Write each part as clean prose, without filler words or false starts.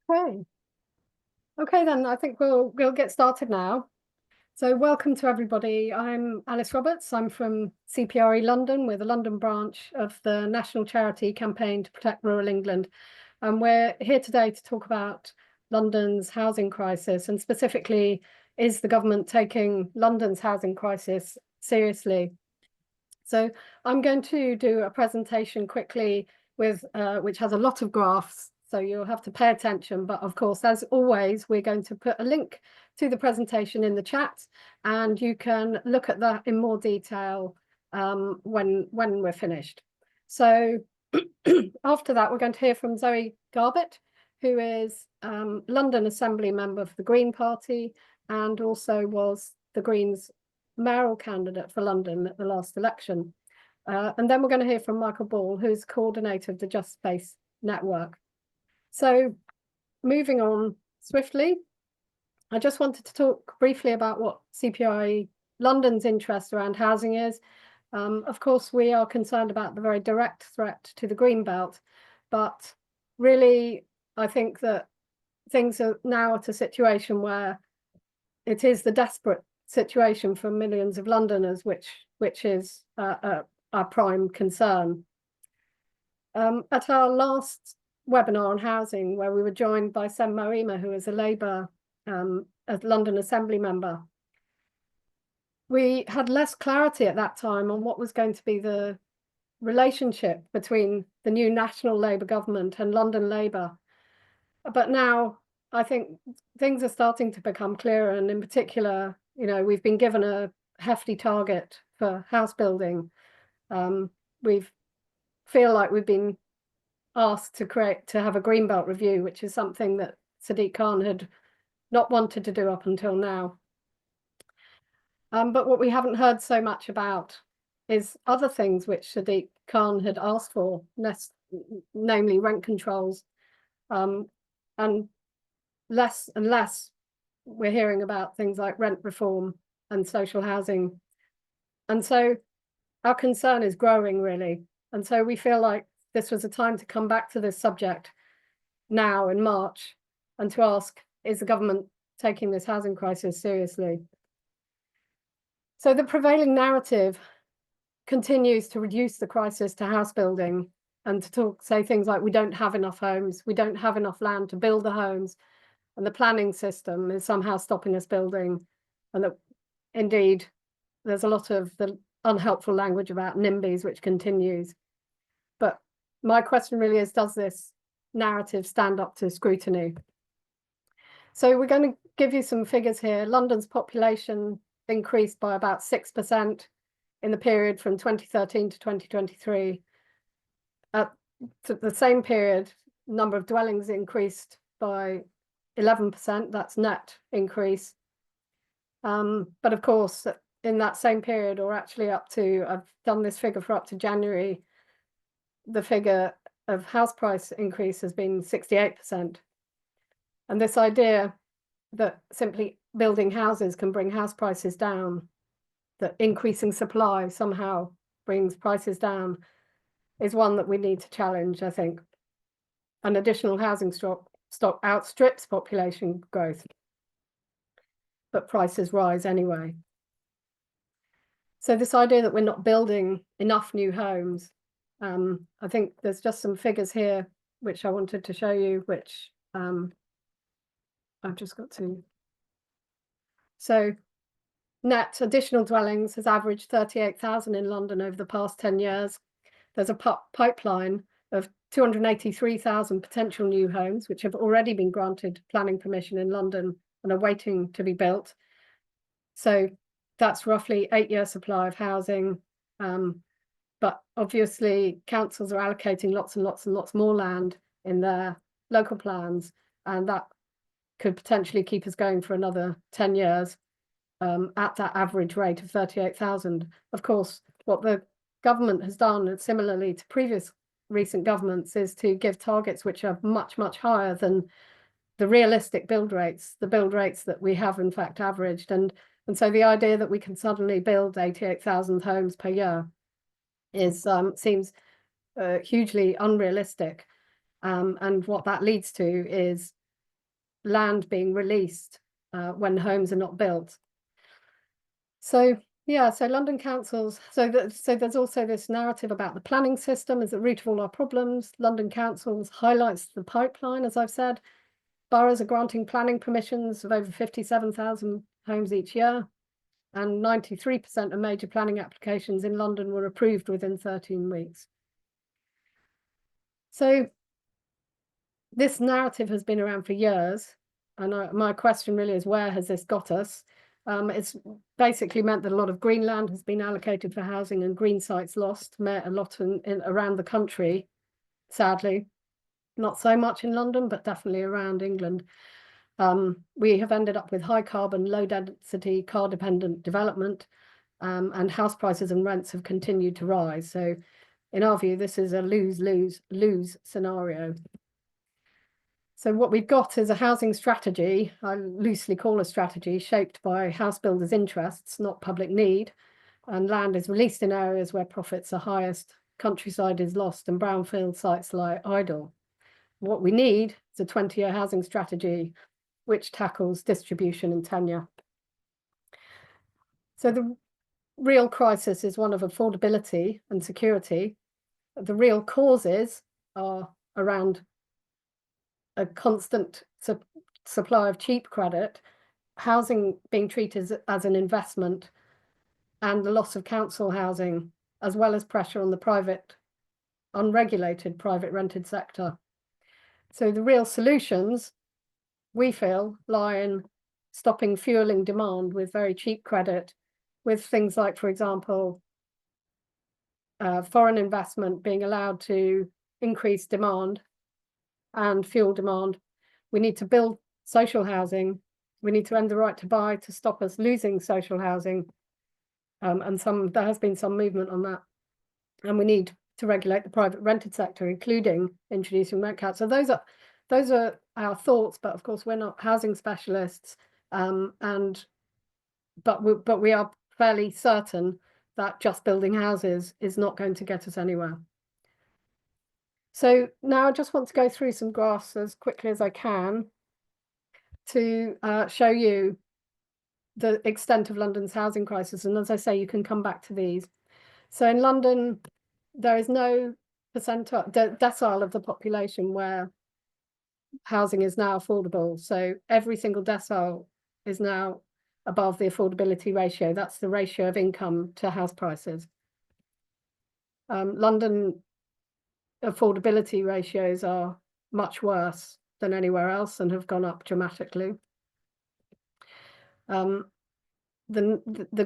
Okay. Okay, then I think we'll get started now. So welcome to everybody. I'm Alice Roberts. I'm from CPRE London. We're the London branch of the National Charity Campaign to Protect Rural England. And we're here today to talk about London's housing crisis, and specifically, is the government taking London's housing crisis seriously? So I'm going to do a presentation quickly with which has a lot of graphs, so you'll have to pay attention. But of course, as always, we're going to put a link to the presentation in the chat, and you can look at that in more detail when we're finished. So after that, we're going to hear from Zoe Garbett, who is London Assembly member for the Green Party and also was the Greens mayoral candidate for London at the last election. And then we're going to hear from Michael Ball, who's coordinator of the Just Space Network. So moving on swiftly, I just wanted to talk briefly about what CPRE London's interest around housing is. Of course, we are concerned about the very direct threat to the green belt, but really, I think that things are now at a situation where it is the desperate situation for millions of Londoners, which is our prime concern. At our last webinar on housing, where we were joined by Sem Moima, who is a Labour London Assembly member, we had less clarity at that time on what was going to be the relationship between the new National Labour government and London Labour. But now I think things are starting to become clearer, and in particular, we've been given a hefty target for house building. We feel like we've been asked to have a Greenbelt review, which is something that Sadiq Khan had not wanted to do up until now. But what we haven't heard so much about is other things which Sadiq Khan had asked for, namely rent controls, and less and less we're hearing about things like rent reform and social housing. And so our concern is growing, really. And so we feel like this was a time to come back to this subject now in March and to ask, is the government taking this housing crisis seriously? So the prevailing narrative continues to reduce the crisis to house building and to say things like, we don't have enough homes, we don't have enough land to build the homes, and the planning system is somehow stopping us building. And that indeed, there's a lot of the unhelpful language about NIMBYs, which continues. But my question really is, does this narrative stand up to scrutiny? So we're going to give you some figures here. London's population increased by about 6% in the period from 2013 to 2023. At the same period, number of dwellings increased by 11%, that's net increase. But of course, in that same period, or actually I've done this figure for up to January, the figure of house price increase has been 68%. And this idea that simply building houses can bring house prices down, that increasing supply somehow brings prices down, is one that we need to challenge, I think. An additional housing stock outstrips population growth, but prices rise anyway. So this idea that we're not building enough new homes, I think there's just some figures here which I wanted to show you, which I've just got to. So net additional dwellings has averaged 38,000 in London over the past 10 years. There's a pipeline of 283,000 potential new homes, which have already been granted planning permission in London and are waiting to be built. So that's roughly 8-year supply of housing. But obviously, councils are allocating lots and lots and lots more land in their local plans, and that could potentially keep us going for another 10 years at that average rate of 38,000. Of course, what the government has done, and similarly to previous recent governments, is to give targets which are much, much higher than the realistic build rates, the build rates that we have in fact averaged. And so the idea that we can suddenly build 88,000 homes per year seems hugely unrealistic. And what that leads to is land being released when homes are not built. So yeah, so London councils, so there's also this narrative about the planning system as the root of all our problems. London councils highlights the pipeline, as I've said. Boroughs are granting planning permissions of over 57,000 homes each year, and 93% of major planning applications in London were approved within 13 weeks. So this narrative has been around for years, and my question really is, where has this got us? It's basically meant that a lot of green land has been allocated for housing and green sites lost, a lot around the country, sadly. Not so much in London, but definitely around England. We have ended up with high carbon, low density, car dependent development, and house prices and rents have continued to rise. So in our view, this is a lose-lose-lose scenario. So what we've got is a housing strategy, I loosely call a strategy, shaped by house builders' interests, not public need, and land is released in areas where profits are highest, countryside is lost, and brownfield sites lie idle. What we need is a 20-year housing strategy which tackles distribution and tenure. So the real crisis is one of affordability and security. The real causes are around a constant supply of cheap credit, housing being treated as an investment, and the loss of council housing, as well as pressure on the private, unregulated private rented sector. So the real solutions, we feel, lie in stopping fueling demand with very cheap credit, with things like, for example, foreign investment being allowed to increase demand and fuel demand. We need to build social housing. We need to end the right to buy to stop us losing social housing. And there has been some movement on that. And we need to regulate the private rented sector, including introducing rent caps. So those are our thoughts, but of course we're not housing specialists. But we are fairly certain that just building houses is not going to get us anywhere. So now I just want to go through some graphs as quickly as I can to show you the extent of London's housing crisis. And as I say, you can come back to these. So in London, there is no decile of the population where housing is now affordable. So every single decile is now above the affordability ratio. That's the ratio of income to house prices. London affordability ratios are much worse than anywhere else and have gone up dramatically. The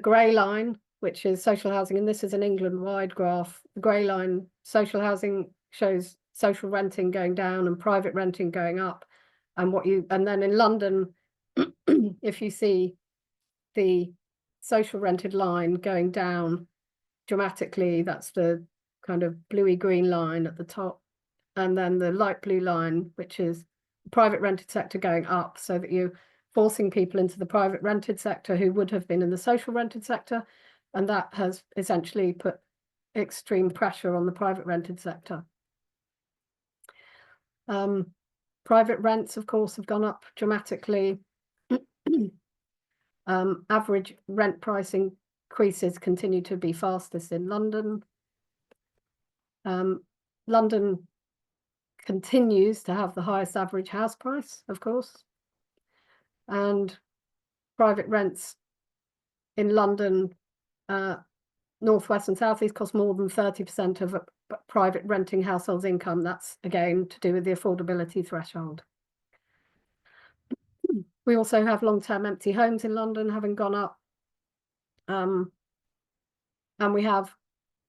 grey line, which is social housing, and this is an England-wide graph. The grey line, social housing, shows social renting going down and private renting going up. And then in London, if you see the social rented line going down dramatically, that's the kind of bluey green line at the top, and then the light blue line, which is the private rented sector, going up, so that you're forcing people into the private rented sector who would have been in the social rented sector, and that has essentially put extreme pressure on the private rented sector. Private rents, of course, have gone up dramatically. Average rent price increases continue to be fastest in London. London continues to have the highest average house price, of course, and private rents in London, northwest and southeast, cost more than 30% of a private renting household's income. That's again to do with the affordability threshold. We also have long-term empty homes in London having gone up, and we have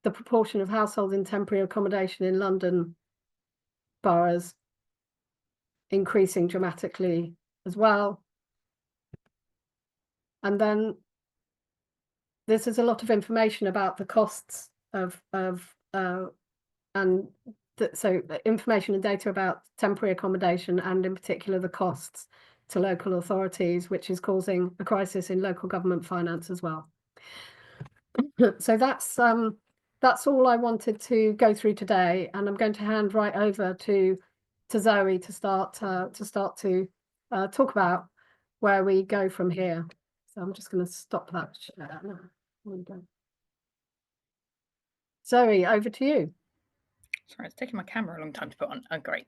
the proportion of households in temporary accommodation in London boroughs increasing dramatically as well. And then this is a lot of information about the costs so information and data about temporary accommodation, and in particular the costs to local authorities, which is causing a crisis in local government finance as well. So that's all I wanted to go through today, and I'm going to hand right over to Zoe to start to talk about where we go from here. So I'm just going to stop that share now. There we go. Zoe, over to you. Sorry, it's taking my camera a long time to put on. Oh, great.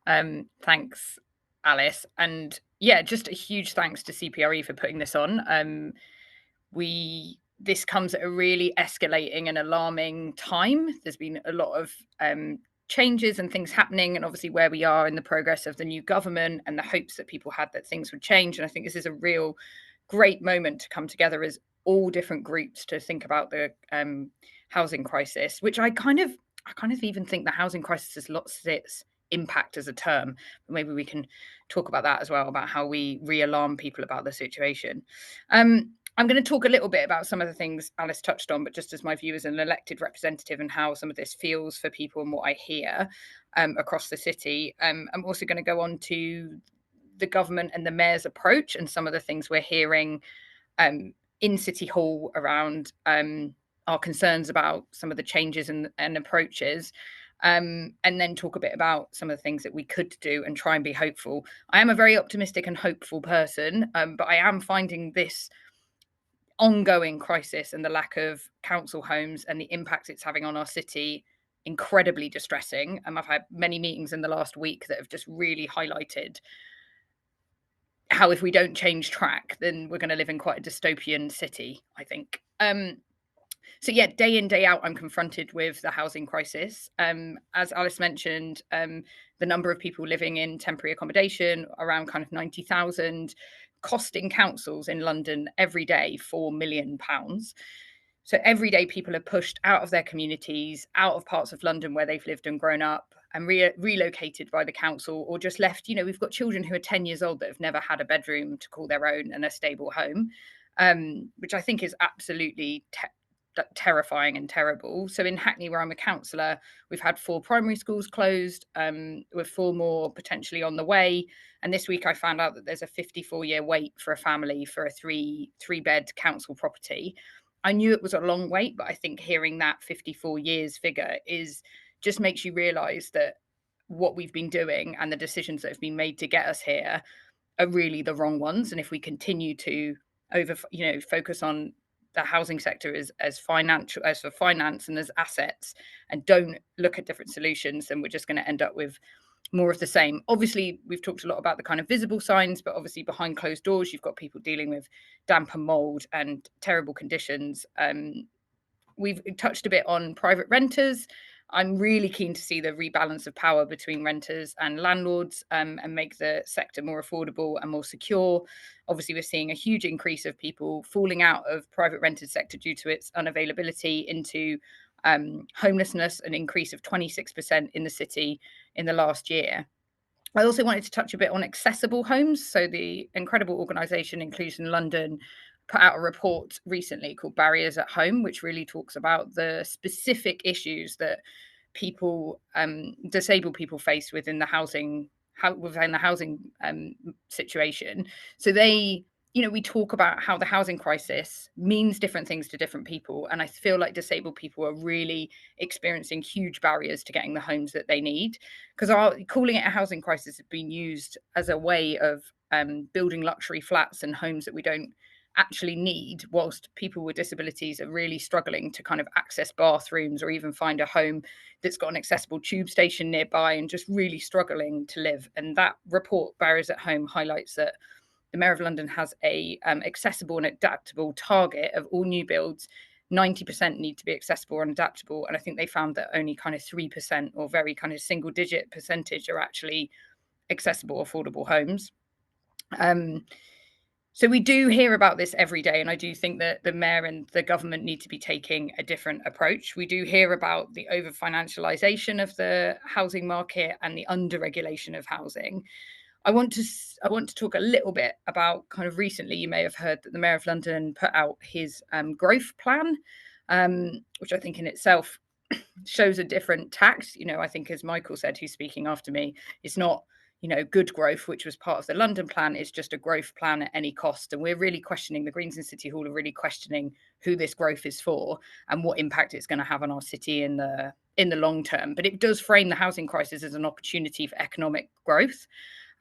Thanks, Alice. And yeah, just a huge thanks to CPRE for putting this on. This comes at a really escalating and alarming time. There's been a lot of changes and things happening, and obviously where we are in the progress of the new government and the hopes that people had that things would change. And I think this is a real great moment to come together as all different groups to think about the housing crisis, which I kind of even think the housing crisis has lost its impact as a term. But maybe we can talk about that as well, about how we re-alarm people about the situation. I'm going to talk a little bit about some of the things Alice touched on, but just as my view as an elected representative and how some of this feels for people and what I hear across the city. I'm also going to go on to the government and the mayor's approach and some of the things we're hearing in City Hall around our concerns about some of the changes and approaches. And then talk a bit about some of the things that we could do and try and be hopeful. I am a very optimistic and hopeful person, but I am finding this ongoing crisis and the lack of council homes and the impact it's having on our city incredibly distressing. I've had many meetings in the last week that have just really highlighted how if we don't change track, then we're going to live in quite a dystopian city, I think. So yeah, day in, day out, I'm confronted with the housing crisis. As Alice mentioned, the number of people living in temporary accommodation, around kind of 90,000, costing councils in London every day £4 million. So every day people are pushed out of their communities, out of parts of London where they've lived and grown up, and relocated by the council, or just left. We've got children who are 10 years old that have never had a bedroom to call their own and a stable home, which I think is absolutely terrifying and terrible. So in Hackney, where I'm a counsellor, we've had 4 primary schools closed, with 4 more potentially on the way. And this week I found out that there's a 54-year wait for a family for a three-bed council property. I knew it was a long wait, but I think hearing that 54 years figure just makes you realise that what we've been doing and the decisions that have been made to get us here are really the wrong ones. And if we continue to focus on the housing sector as for finance and as assets, and don't look at different solutions, then we're just going to end up with more of the same. Obviously, we've talked a lot about the kind of visible signs, but obviously behind closed doors, you've got people dealing with damp and mold and terrible conditions. We've touched a bit on private renters. I'm really keen to see the rebalance of power between renters and landlords, and make the sector more affordable and more secure. Obviously, we're seeing a huge increase of people falling out of private rented sector due to its unavailability into homelessness, an increase of 26% in the city in the last year. I also wanted to touch a bit on accessible homes. So the incredible organisation Inclusion London put out a report recently called Barriers at Home, which really talks about the specific issues that disabled people face within the housing situation. So we talk about how the housing crisis means different things to different people. And I feel like disabled people are really experiencing huge barriers to getting the homes that they need, because calling it a housing crisis has been used as a way of building luxury flats and homes that we don't actually need, whilst people with disabilities are really struggling to kind of access bathrooms or even find a home that's got an accessible tube station nearby, and just really struggling to live. And that report, Barriers at Home, highlights that the Mayor of London has a accessible and adaptable target of all new builds. 90% need to be accessible and adaptable. And I think they found that only kind of 3%, or very kind of single digit percentage, are actually accessible, affordable homes. So we do hear about this every day, and I do think that the mayor and the government need to be taking a different approach. We do hear about the over-financialisation of the housing market and the under-regulation of housing. I want to talk a little bit about kind of recently, you may have heard that the Mayor of London put out his growth plan, which I think in itself shows a different tact. I think, as Michael said, who's speaking after me, it's not, good growth, which was part of the London plan, is just a growth plan at any cost. And we're really questioning, the Greens in City Hall are really questioning who this growth is for and what impact it's going to have on our city in the long term. But it does frame the housing crisis as an opportunity for economic growth.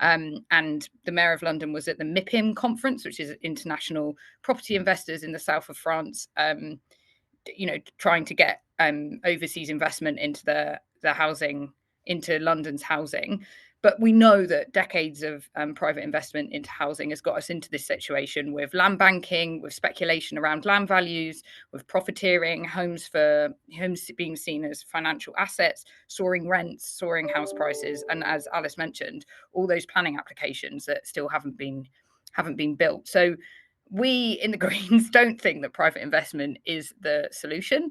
And the Mayor of London was at the MIPIM conference, which is International Property Investors in the south of France, trying to get overseas investment into the housing, into London's housing. But we know that decades of private investment into housing has got us into this situation with land banking, with speculation around land values, with profiteering, homes being seen as financial assets, soaring rents, soaring house prices, and as Alice mentioned, all those planning applications that still haven't been built. So we in the Greens don't think that private investment is the solution.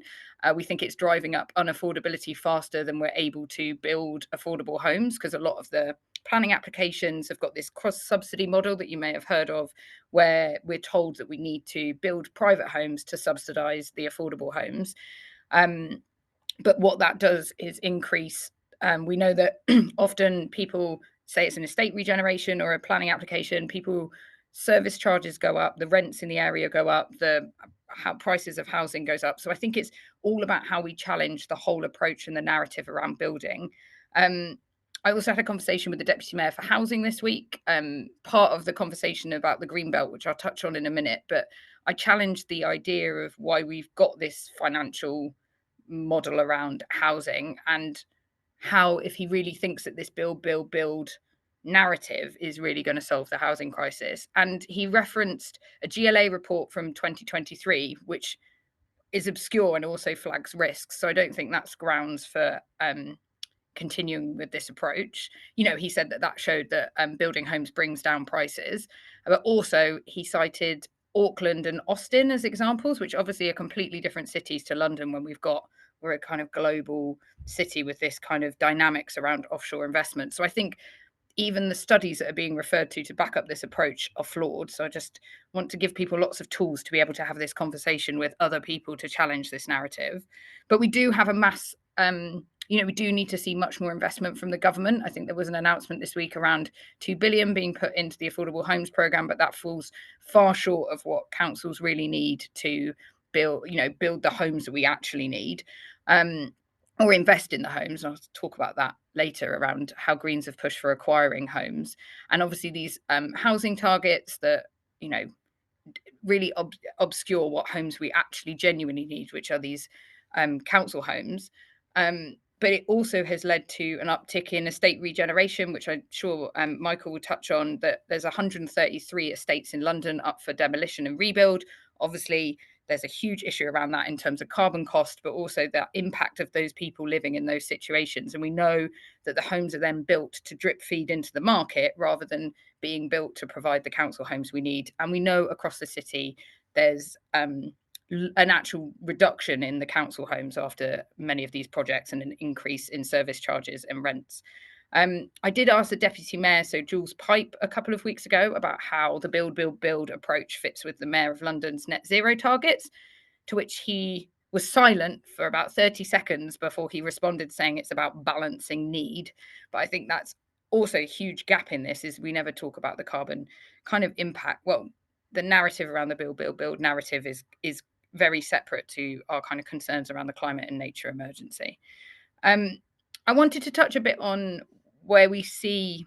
We think it's driving up unaffordability faster than we're able to build affordable homes, because a lot of the planning applications have got this cross-subsidy model that you may have heard of, where we're told that we need to build private homes to subsidise the affordable homes. But what that does is increase. We know that often people say it's an estate regeneration or a planning application, people service charges go up, the rents in the area go up, the how prices of housing goes up. So I think it's all about how we challenge the whole approach and the narrative around building. I also had a conversation with the Deputy Mayor for Housing this week, part of the conversation about the Green Belt, which I'll touch on in a minute, but I challenged the idea of why we've got this financial model around housing, and how, if he really thinks that this build narrative is really going to solve the housing crisis. And he referenced a GLA report from 2023, which is obscure and also flags risks. So I don't think that's grounds for continuing with this approach. He said that showed that building homes brings down prices, but also he cited Auckland and Austin as examples, which obviously are completely different cities to London, when we're a kind of global city with this kind of dynamics around offshore investment. So I think even the studies that are being referred to back up this approach are flawed. So I just want to give people lots of tools to be able to have this conversation with other people to challenge this narrative. But we do have a mass, we do need to see much more investment from the government. I think there was an announcement this week around 2 billion being put into the Affordable Homes Programme, but that falls far short of what councils really need to build the homes that we actually need. Or invest in the homes. And I'll talk about that later around how Greens have pushed for acquiring homes. And obviously these housing targets that, really obscure what homes we actually genuinely need, which are these council homes. But it also has led to an uptick in estate regeneration, which I'm sure Michael will touch on, that there's 133 estates in London up for demolition and rebuild. Obviously, there's a huge issue around that in terms of carbon cost, but also the impact of those people living in those situations. And we know that the homes are then built to drip feed into the market rather than being built to provide the council homes we need. And we know across the city there's an actual reduction in the council homes after many of these projects, and an increase in service charges and rents. I did ask the Deputy Mayor, so Jules Pipe, a couple of weeks ago about how the build approach fits with the Mayor of London's net zero targets, to which he was silent for about 30 seconds before he responded saying it's about balancing need. But I think that's also a huge gap in this, is we never talk about the carbon kind of impact. Well, the narrative around the build narrative is very separate to our kind of concerns around the climate and nature emergency. I wanted to touch a bit on where we see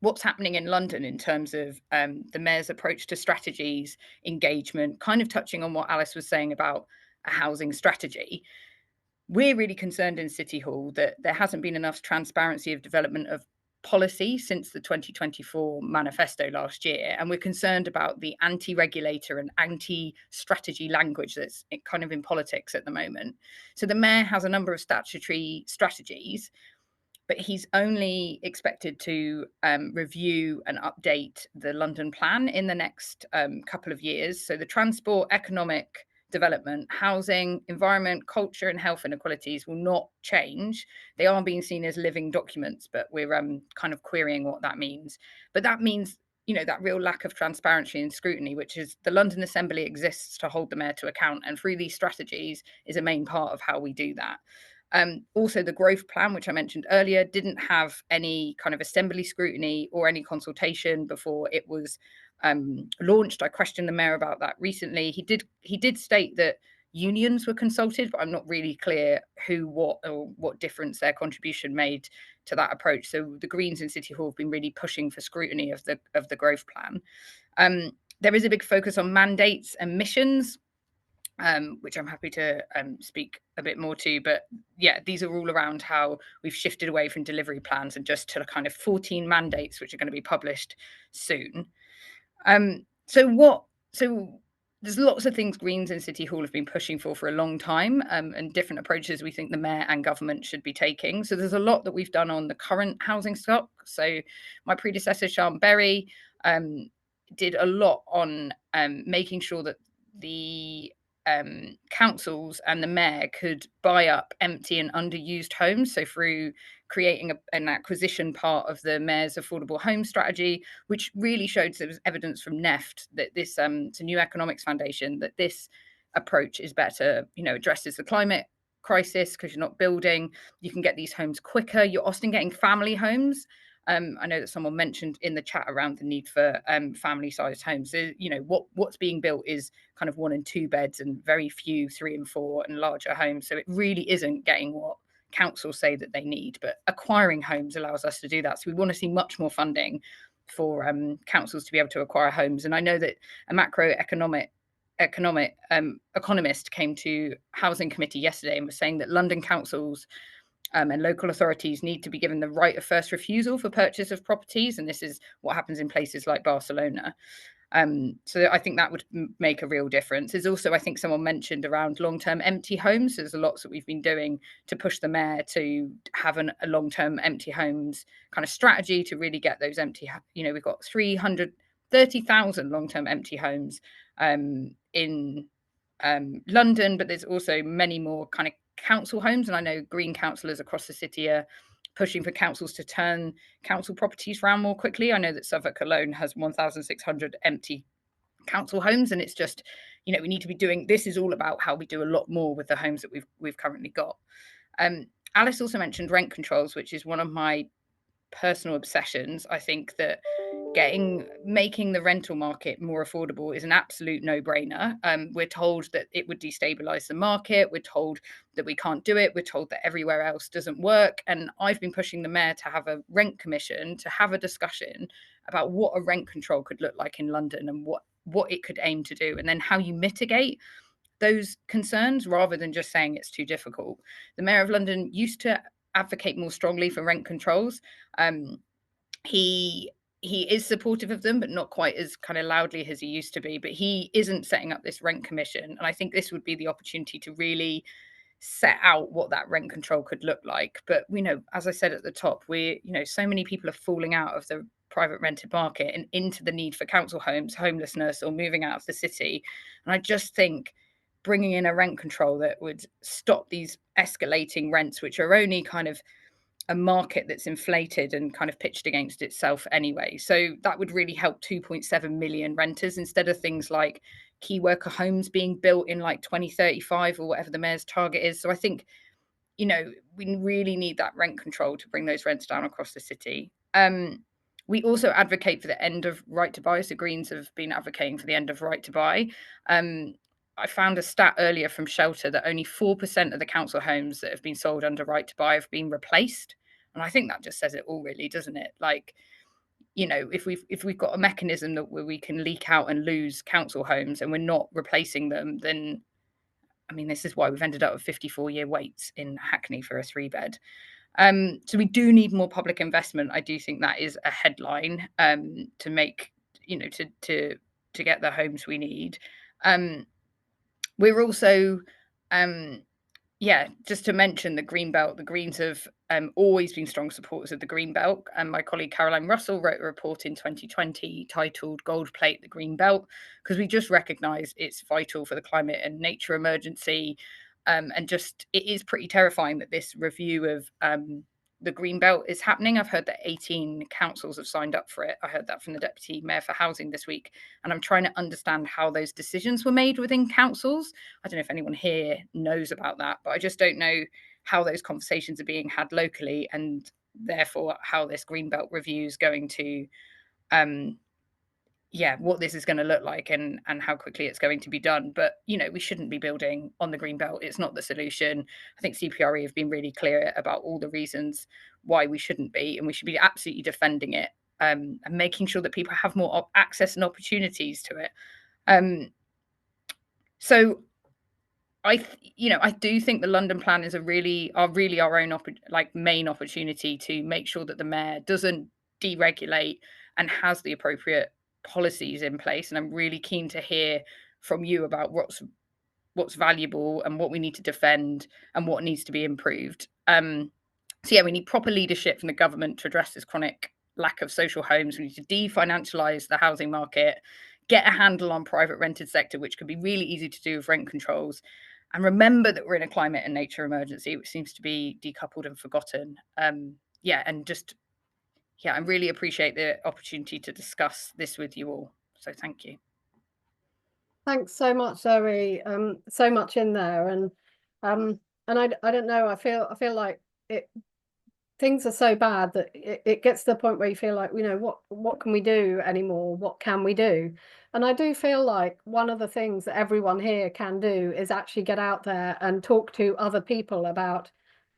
what's happening in London in terms of the mayor's approach to strategies, engagement, kind of touching on what Alice was saying about a housing strategy. We're really concerned in City Hall that there hasn't been enough transparency of development of policy since the 2024 manifesto last year. And we're concerned about the anti-regulator and anti-strategy language that's kind of in politics at the moment. So the mayor has a number of statutory strategies, but he's only expected to review and update the London plan in the next couple of years. So the transport, economic development, housing, environment, culture, and health inequalities will not change. They are being seen as living documents, but we're kind of querying what that means. But that means, that real lack of transparency and scrutiny, which is the London Assembly exists to hold the mayor to account, and through these strategies is a main part of how we do that. Also, the growth plan, which I mentioned earlier, didn't have any kind of assembly scrutiny or any consultation before it was launched. I questioned the mayor about that recently. He did state that unions were consulted, but I'm not really clear who, what, or what difference their contribution made to that approach. So the Greens in City Hall have been really pushing for scrutiny of the growth plan. There is a big focus on mandates and missions, which I'm happy to speak a bit more to. But yeah, these are all around how we've shifted away from delivery plans and just to kind of 14 mandates, which are going to be published soon. So there's lots of things Greens in City Hall have been pushing for a long time, and different approaches we think the mayor and government should be taking. So there's a lot that we've done on the current housing stock. So my predecessor, Sian Berry, did a lot on making sure that the councils and the mayor could buy up empty and underused homes. So through creating an acquisition part of the mayor's affordable home strategy, which really showed there was evidence from NEFT that this, it's a new economics foundation, that this approach is better, addresses the climate crisis because you're not building, you can get these homes quicker, you're often getting family homes. I know that someone mentioned in the chat around the need for family-sized homes. So, what's being built is kind of 1 and 2 beds and very few 3 and 4 and larger homes. So it really isn't getting what councils say that they need. But acquiring homes allows us to do that. So we want to see much more funding for councils to be able to acquire homes. And I know that a macroeconomic economist came to Housing Committee yesterday and was saying that London councils and local authorities need to be given the right of first refusal for purchase of properties. And this is what happens in places like Barcelona. So I think that would make a real difference. There's also, I think someone mentioned around long-term empty homes. There's lots that we've been doing to push the mayor to have a long-term empty homes kind of strategy to really get those empty, we've got 330,000 long-term empty homes in London, but there's also many more kind of council homes. And I know Green councillors across the city are pushing for councils to turn council properties around more quickly. I know that Southwark alone has 1,600 empty council homes, and it's just, we need to be doing, this is all about how we do a lot more with the homes that we've currently got. Alice also mentioned rent controls, which is one of my personal obsessions. I think that making the rental market more affordable is an absolute no-brainer. We're told that it would destabilize the market. We're told that we can't do it. We're told that everywhere else doesn't work. And I've been pushing the mayor to have a rent commission, to have a discussion about what a rent control could look like in London and what it could aim to do, and then how you mitigate those concerns rather than just saying it's too difficult. The mayor of London used to advocate more strongly for rent controls. He is supportive of them, but not quite as kind of loudly as he used to be. But he isn't setting up this rent commission, and I think this would be the opportunity to really set out what that rent control could look like. But as I said at the top, so many people are falling out of the private rented market and into the need for council homes, homelessness, or moving out of the city. And I just think bringing in a rent control that would stop these escalating rents, which are only kind of a market that's inflated and kind of pitched against itself anyway. So that would really help 2.7 million renters, instead of things like key worker homes being built in like 2035 or whatever the mayor's target is. So I think, we really need that rent control to bring those rents down across the city. We also advocate for the end of right to buy. So Greens have been advocating for the end of right to buy. I found a stat earlier from Shelter that only 4% of the council homes that have been sold under right to buy have been replaced. And I think that just says it all, really, doesn't it? Like, if we've got a mechanism that where we can leak out and lose council homes and we're not replacing them, then this is why we've ended up with 54-year waits in Hackney for a 3-bed. So we do need more public investment. I do think that is a headline to make, to get the homes we need. We're also, just to mention the Green Belt. The Greens have always been strong supporters of the Green Belt. And my colleague Caroline Russell wrote a report in 2020 titled Gold Plate the Green Belt, because we just recognise it's vital for the climate and nature emergency. And just, it is pretty terrifying that this review of the Green Belt is happening. I've heard that 18 councils have signed up for it. I heard that from the Deputy Mayor for Housing this week. And I'm trying to understand how those decisions were made within councils. I don't know if anyone here knows about that, but I just don't know how those conversations are being had locally, and therefore how this Green Belt review is going to yeah, what this is going to look like and how quickly it's going to be done. But we shouldn't be building on the green belt. It's not the solution. I think CPRE have been really clear about all the reasons why we shouldn't be, and we should be absolutely defending it, and making sure that people have more access and opportunities to it. So I do think the London plan is really our own main opportunity to make sure that the mayor doesn't deregulate and has the appropriate policies in place. And I'm really keen to hear from you about what's valuable and what we need to defend and what needs to be improved. So yeah, we need proper leadership from the government to address this chronic lack of social homes. We need to definancialise the housing market, get a handle on private rented sector, which could be really easy to do with rent controls. And remember that we're in a climate and nature emergency, which seems to be decoupled and forgotten. I really appreciate the opportunity to discuss this with you all. So thank you. Thanks so much, Zoe. So much in there, and I don't know. I feel like it. Things are so bad that it gets to the point where you feel like, what can we do anymore? What can we do? And I do feel like one of the things that everyone here can do is actually get out there and talk to other people about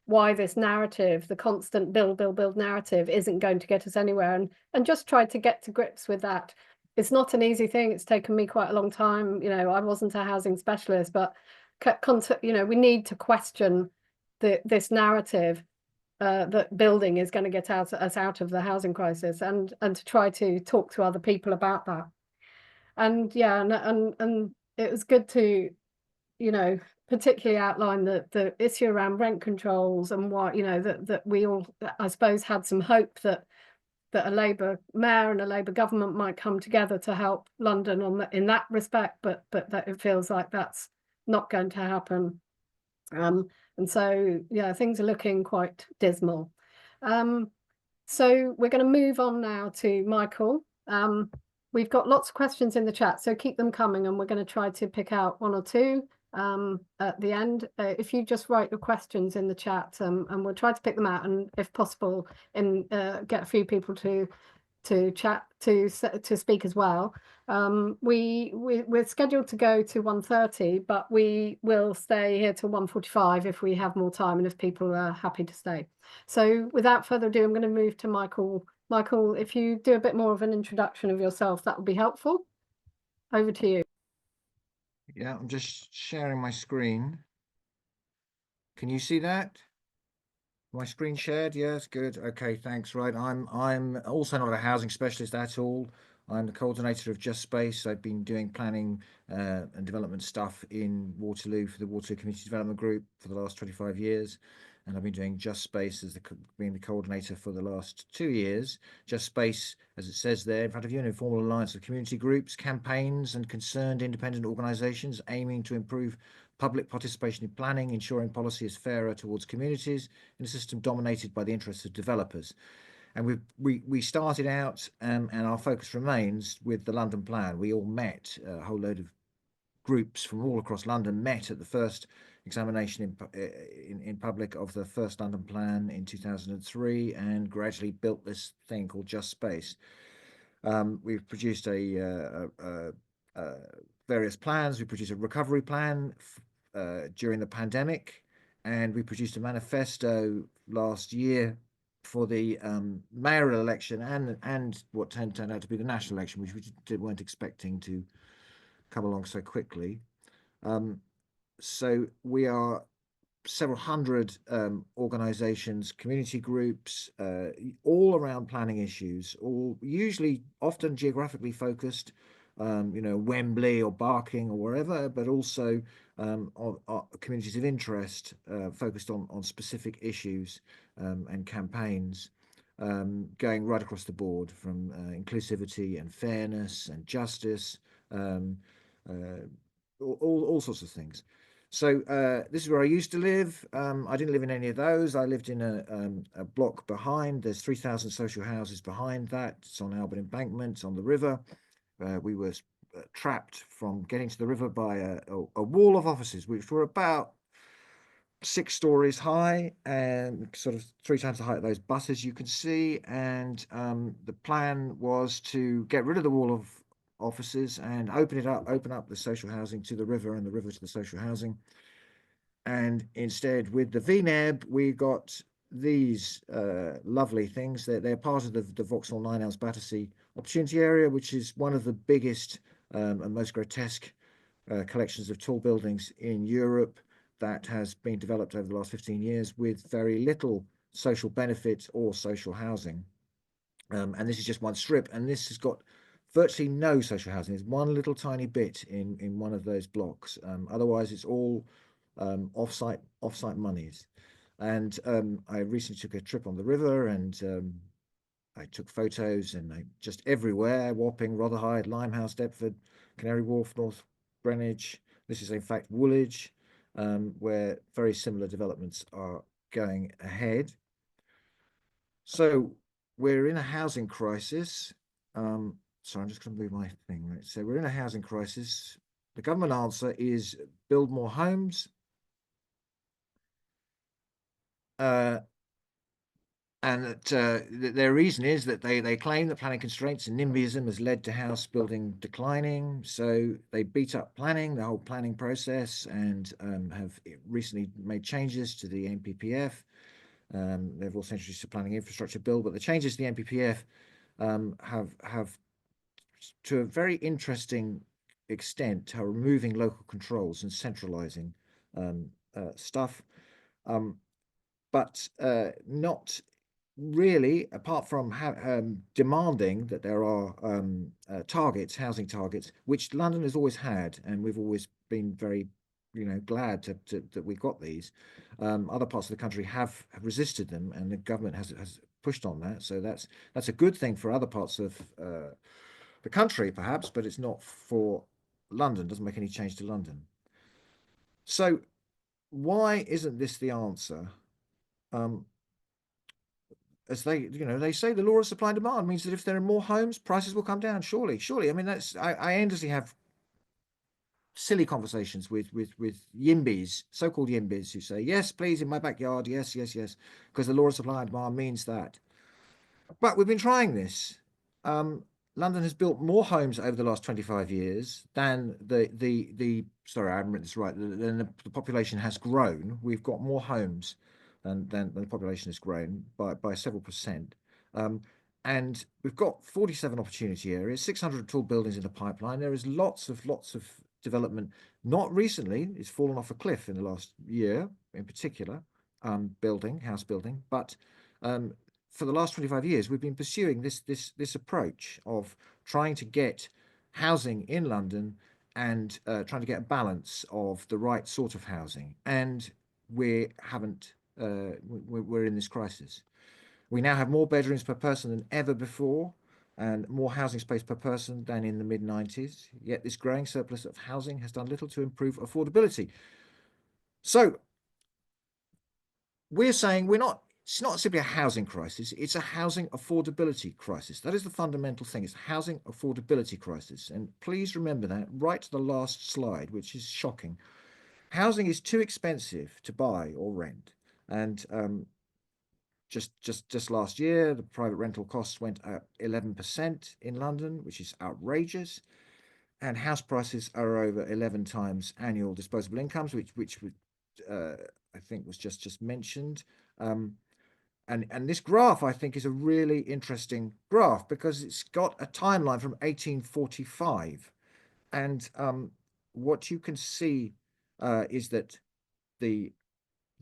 why this narrative, the constant build, build, build narrative, isn't going to get us anywhere, and just try to get to grips with that. It's not an easy thing. It's taken me quite a long time. I wasn't a housing specialist, but we need to question this narrative that building is going to get us out of the housing crisis, and to try to talk to other people about that. And yeah, and it was good to particularly outline the issue around rent controls, and why that we all, I suppose, had some hope that a Labour mayor and a Labour government might come together to help London in that respect, but that it feels like that's not going to happen. And so, yeah, things are looking quite dismal. So we're going to move on now to Michael. We've got lots of questions in the chat, so keep them coming, and we're going to try to pick out one or two at the end. If you just write your questions in the chat, and we'll try to pick them out, and if possible, get a few people to chat to speak as well. We're scheduled to go to 1:30, but we will stay here till 1:45 if we have more time and if people are happy to stay. So without further ado, I'm going to move to Michael. Michael, if you do a bit more of an introduction of yourself, that would be helpful. Over to you. Yeah, I'm just sharing my screen. Can you see that? My screen shared? Yes, good. Okay, thanks. Right, I'm also not a housing specialist at all. I'm the coordinator of Just Space. I've been doing planning and development stuff in Waterloo for the Waterloo Community Development Group for the last 25 years. And I've been doing Just Space as being the coordinator for the last 2 years. Just Space, as it says there in front of you, an informal alliance of community groups, campaigns and concerned independent organisations aiming to improve public participation in planning, ensuring policy is fairer towards communities in a system dominated by the interests of developers. And we started out, and our focus remains with the London Plan. We all met, a whole load of groups from all across London met at the first examination in public of the first London Plan in 2003, and gradually built this thing called Just Space. We've produced various plans. We produced a recovery plan during the pandemic, and we produced a manifesto last year for the mayoral election and what turned out to be the national election, which we weren't expecting to come along so quickly. So we are several hundred organizations, community groups, all around planning issues, all usually often geographically focused, Wembley or Barking or wherever, but also communities of interest focused on specific issues and campaigns, going right across the board, from inclusivity and fairness and justice, all sorts of things. So this is where I used to live. I didn't live in any of those. I lived in a block behind. There's 3,000 social houses behind that. It's on Albert Embankment. It's on the river. We were trapped from getting to the river by a wall of offices, which were about 6 stories high and sort of 3 times the height of those buses you can see. And the plan was to get rid of the wall of offices and open up the social housing to the river and the river to the social housing. And instead, with the VNEB, we got these lovely things. They're part of the Vauxhall 9 Elms Battersea Opportunity Area, which is one of the biggest and most grotesque collections of tall buildings in Europe that has been developed over the last 15 years with very little social benefit or social housing. And this is just one strip, and this has got virtually no social housing. There's one little tiny bit in one of those blocks. Otherwise, it's all off-site monies. And I recently took a trip on the river, and I took photos, and just everywhere: Wapping, Rotherhithe, Limehouse, Deptford, Canary Wharf, North Greenwich. This is in fact Woolwich, where very similar developments are going ahead. So we're in a housing crisis. So I'm just going to move my thing, right? So we're in a housing crisis. The government answer is build more homes. And that their reason is that they claim that planning constraints and NIMBYism has led to house building declining. So they beat up planning, the whole planning process, and have recently made changes to the NPPF. They've also introduced a planning infrastructure bill, but the changes to the NPPF have to a very interesting extent are removing local controls and centralizing stuff, but not really, apart from demanding that there are targets, housing targets, which London has always had, and we've always been very, glad that we got these. Other parts of the country have resisted them, and the government has pushed on that. So that's a good thing for other parts of the country, perhaps, but it's not for London. Doesn't make any change to London. So why isn't this the answer? As they say the law of supply and demand means that if there are more homes, prices will come down. Surely. I mean, I endlessly have silly conversations with yimbys, so-called yimbys, who say, yes, please, in my backyard, yes, because the law of supply and demand means that. But we've been trying this. London has built more homes over the last 25 years than sorry, I haven't written this right, than the population has grown. We've got more homes than the population has grown by several percent. And we've got 47 opportunity areas, 600 tall buildings in the pipeline. There is lots of development. Not recently, it's fallen off a cliff in the last year, in particular, house building, but for the last 25 years, we've been pursuing this approach of trying to get housing in London and trying to get a balance of the right sort of housing. And we haven't. We're in this crisis. We now have more bedrooms per person than ever before, and more housing space per person than in the mid-90s. Yet this growing surplus of housing has done little to improve affordability. So we're saying it's not simply a housing crisis, it's a housing affordability crisis. That is the fundamental thing. It's a housing affordability crisis. And please remember that right to the last slide, which is shocking. Housing is too expensive to buy or rent. And just last year, the private rental costs went up 11% in London, which is outrageous. And house prices are over 11 times annual disposable incomes, which I think was just mentioned. And this graph, I think, is a really interesting graph because it's got a timeline from 1845. And what you can see is that the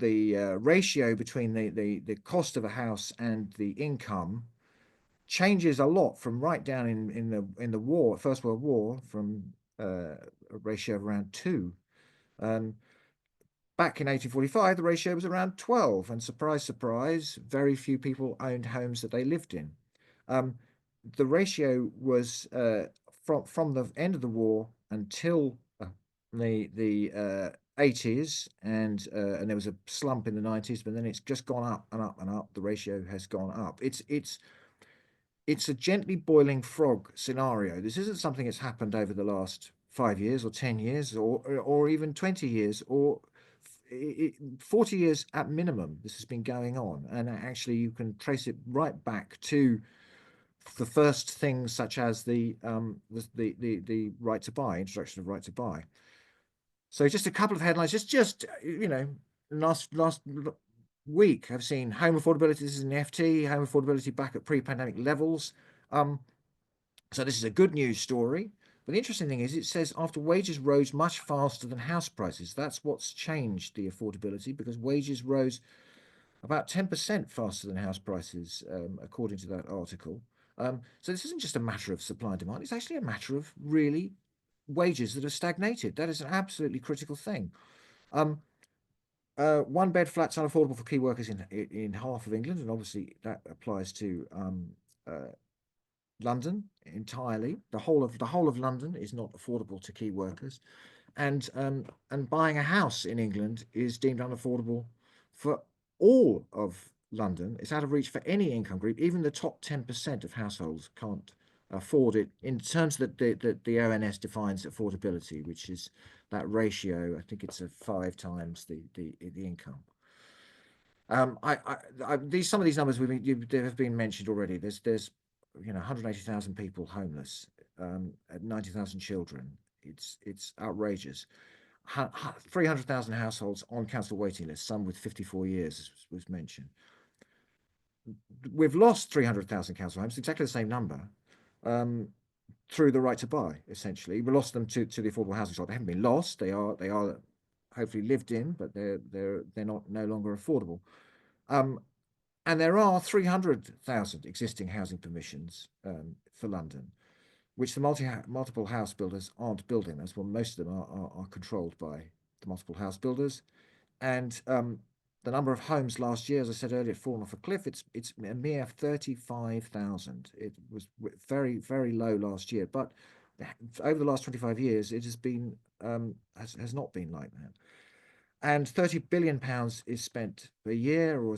ratio between the cost of a house and the income changes a lot from right down in the First World War, from a ratio of around 2. Back in 1845, the ratio was around 12, and surprise, surprise, very few people owned homes that they lived in. The ratio was from the end of the war until the 80s, and there was a slump in the 90s, but then it's just gone up and up and up. The ratio has gone up. It's a gently boiling frog scenario. This isn't something that's happened over the last 5 years or 10 years or even 20 years or 40 years at minimum. This has been going on, and actually you can trace it right back to the first things such as the right to buy, introduction of right to buy. So just a couple of headlines, just you know, last week I've seen home affordability, this is an FT, home affordability back at pre-pandemic levels. So this is a good news story. But the interesting thing is it says after wages rose much faster than house prices. That's what's changed the affordability, because wages rose about 10% faster than house prices, according to that article. So this isn't just a matter of supply and demand. It's actually a matter of really wages that have stagnated. That is an absolutely critical thing. One bed flats are unaffordable for key workers in half of England, and obviously that applies to London entirely. The whole of London is not affordable to key workers, and buying a house in England is deemed unaffordable for all of London. It's out of reach for any income group. Even the top 10% of households can't afford it in terms that the ONS defines affordability, which is that ratio. I think it's 5 times the income. Some of these numbers have been mentioned already. There's 180,000 people homeless, 90,000 children. It's outrageous. 300,000 households on council waiting lists, some with 54 years, as was mentioned. We've lost 300,000 council homes, exactly the same number, through the right to buy. Essentially, we lost them to the affordable housing stock. They haven't been lost; they are hopefully lived in, but they're no longer affordable. And there are 300,000 existing housing permissions for London, which the multiple house builders aren't building. As well, most of them are controlled by the multiple house builders. And the number of homes last year, as I said earlier, fallen off a cliff. It's a mere 35,000. It was very, very low last year, but over the last 25 years, it has been has not been like that. And £30 billion is spent per year, or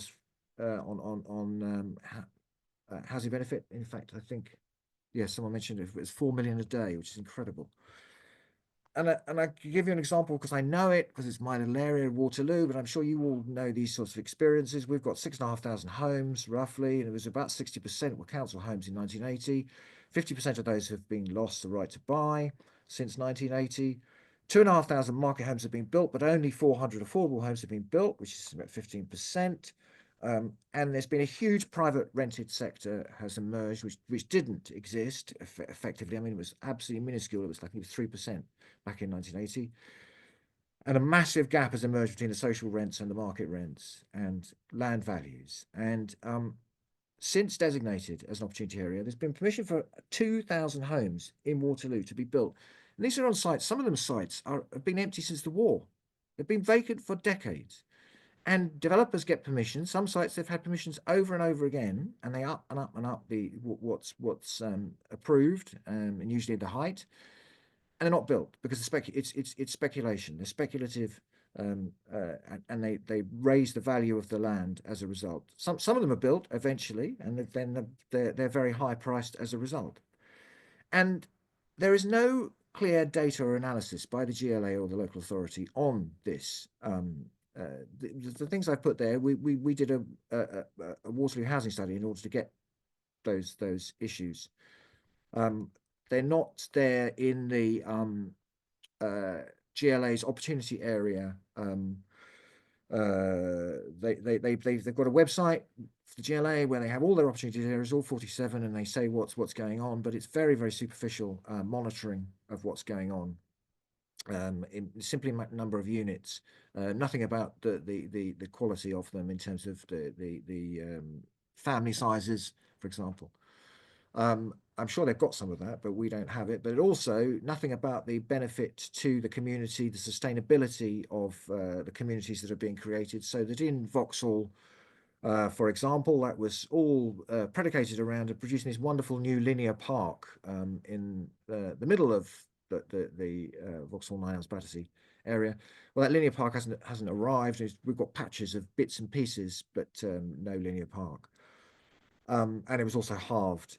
on housing benefit. In fact, I think, yes, someone mentioned it was 4 million a day, which is incredible. And I can give you an example because I know it, because it's my little area, Waterloo, but I'm sure you all know these sorts of experiences. We've got 6,500 homes, roughly, and it was about 60% were council homes in 1980. 50% of those have been lost the right to buy since 1980. 2,500 market homes have been built, but only 400 affordable homes have been built, which is about 15%. And there's been a huge private rented sector has emerged, which didn't exist effectively. I mean, it was absolutely minuscule. It was 3% back in 1980. And a massive gap has emerged between the social rents and the market rents and land values. And since designated as an opportunity area, there's been permission for 2,000 homes in Waterloo to be built. And these are on sites. Some of them sites have been empty since the war. They've been vacant for decades. And developers get permission. Some sites they've had permissions over and over again, and they up and up and up what's approved, and usually the height, and they're not built because it's speculation. They're speculative, and they raise the value of the land as a result. Some of them are built eventually, and then they're very high priced as a result. And there is no clear data or analysis by the GLA or the local authority on this. The things I put there, we did a Waterloo housing study in order to get those issues. They're not there in the GLA's opportunity area. They've got a website for the GLA where they have all their opportunity areas, all 47, and they say what's going on, but it's very, very superficial monitoring of what's going on. In simply number of units, nothing about the quality of them in terms of the family sizes, for example. I'm sure they've got some of that, but we don't have it. But also nothing about the benefit to the community, the sustainability of the communities that are being created. So that in Vauxhall, for example, that was all predicated around producing this wonderful new linear park in the middle of the Vauxhall Nine Elms Battersea area. Well, that linear park hasn't arrived. We've got patches of bits and pieces, but no linear park. And it was also halved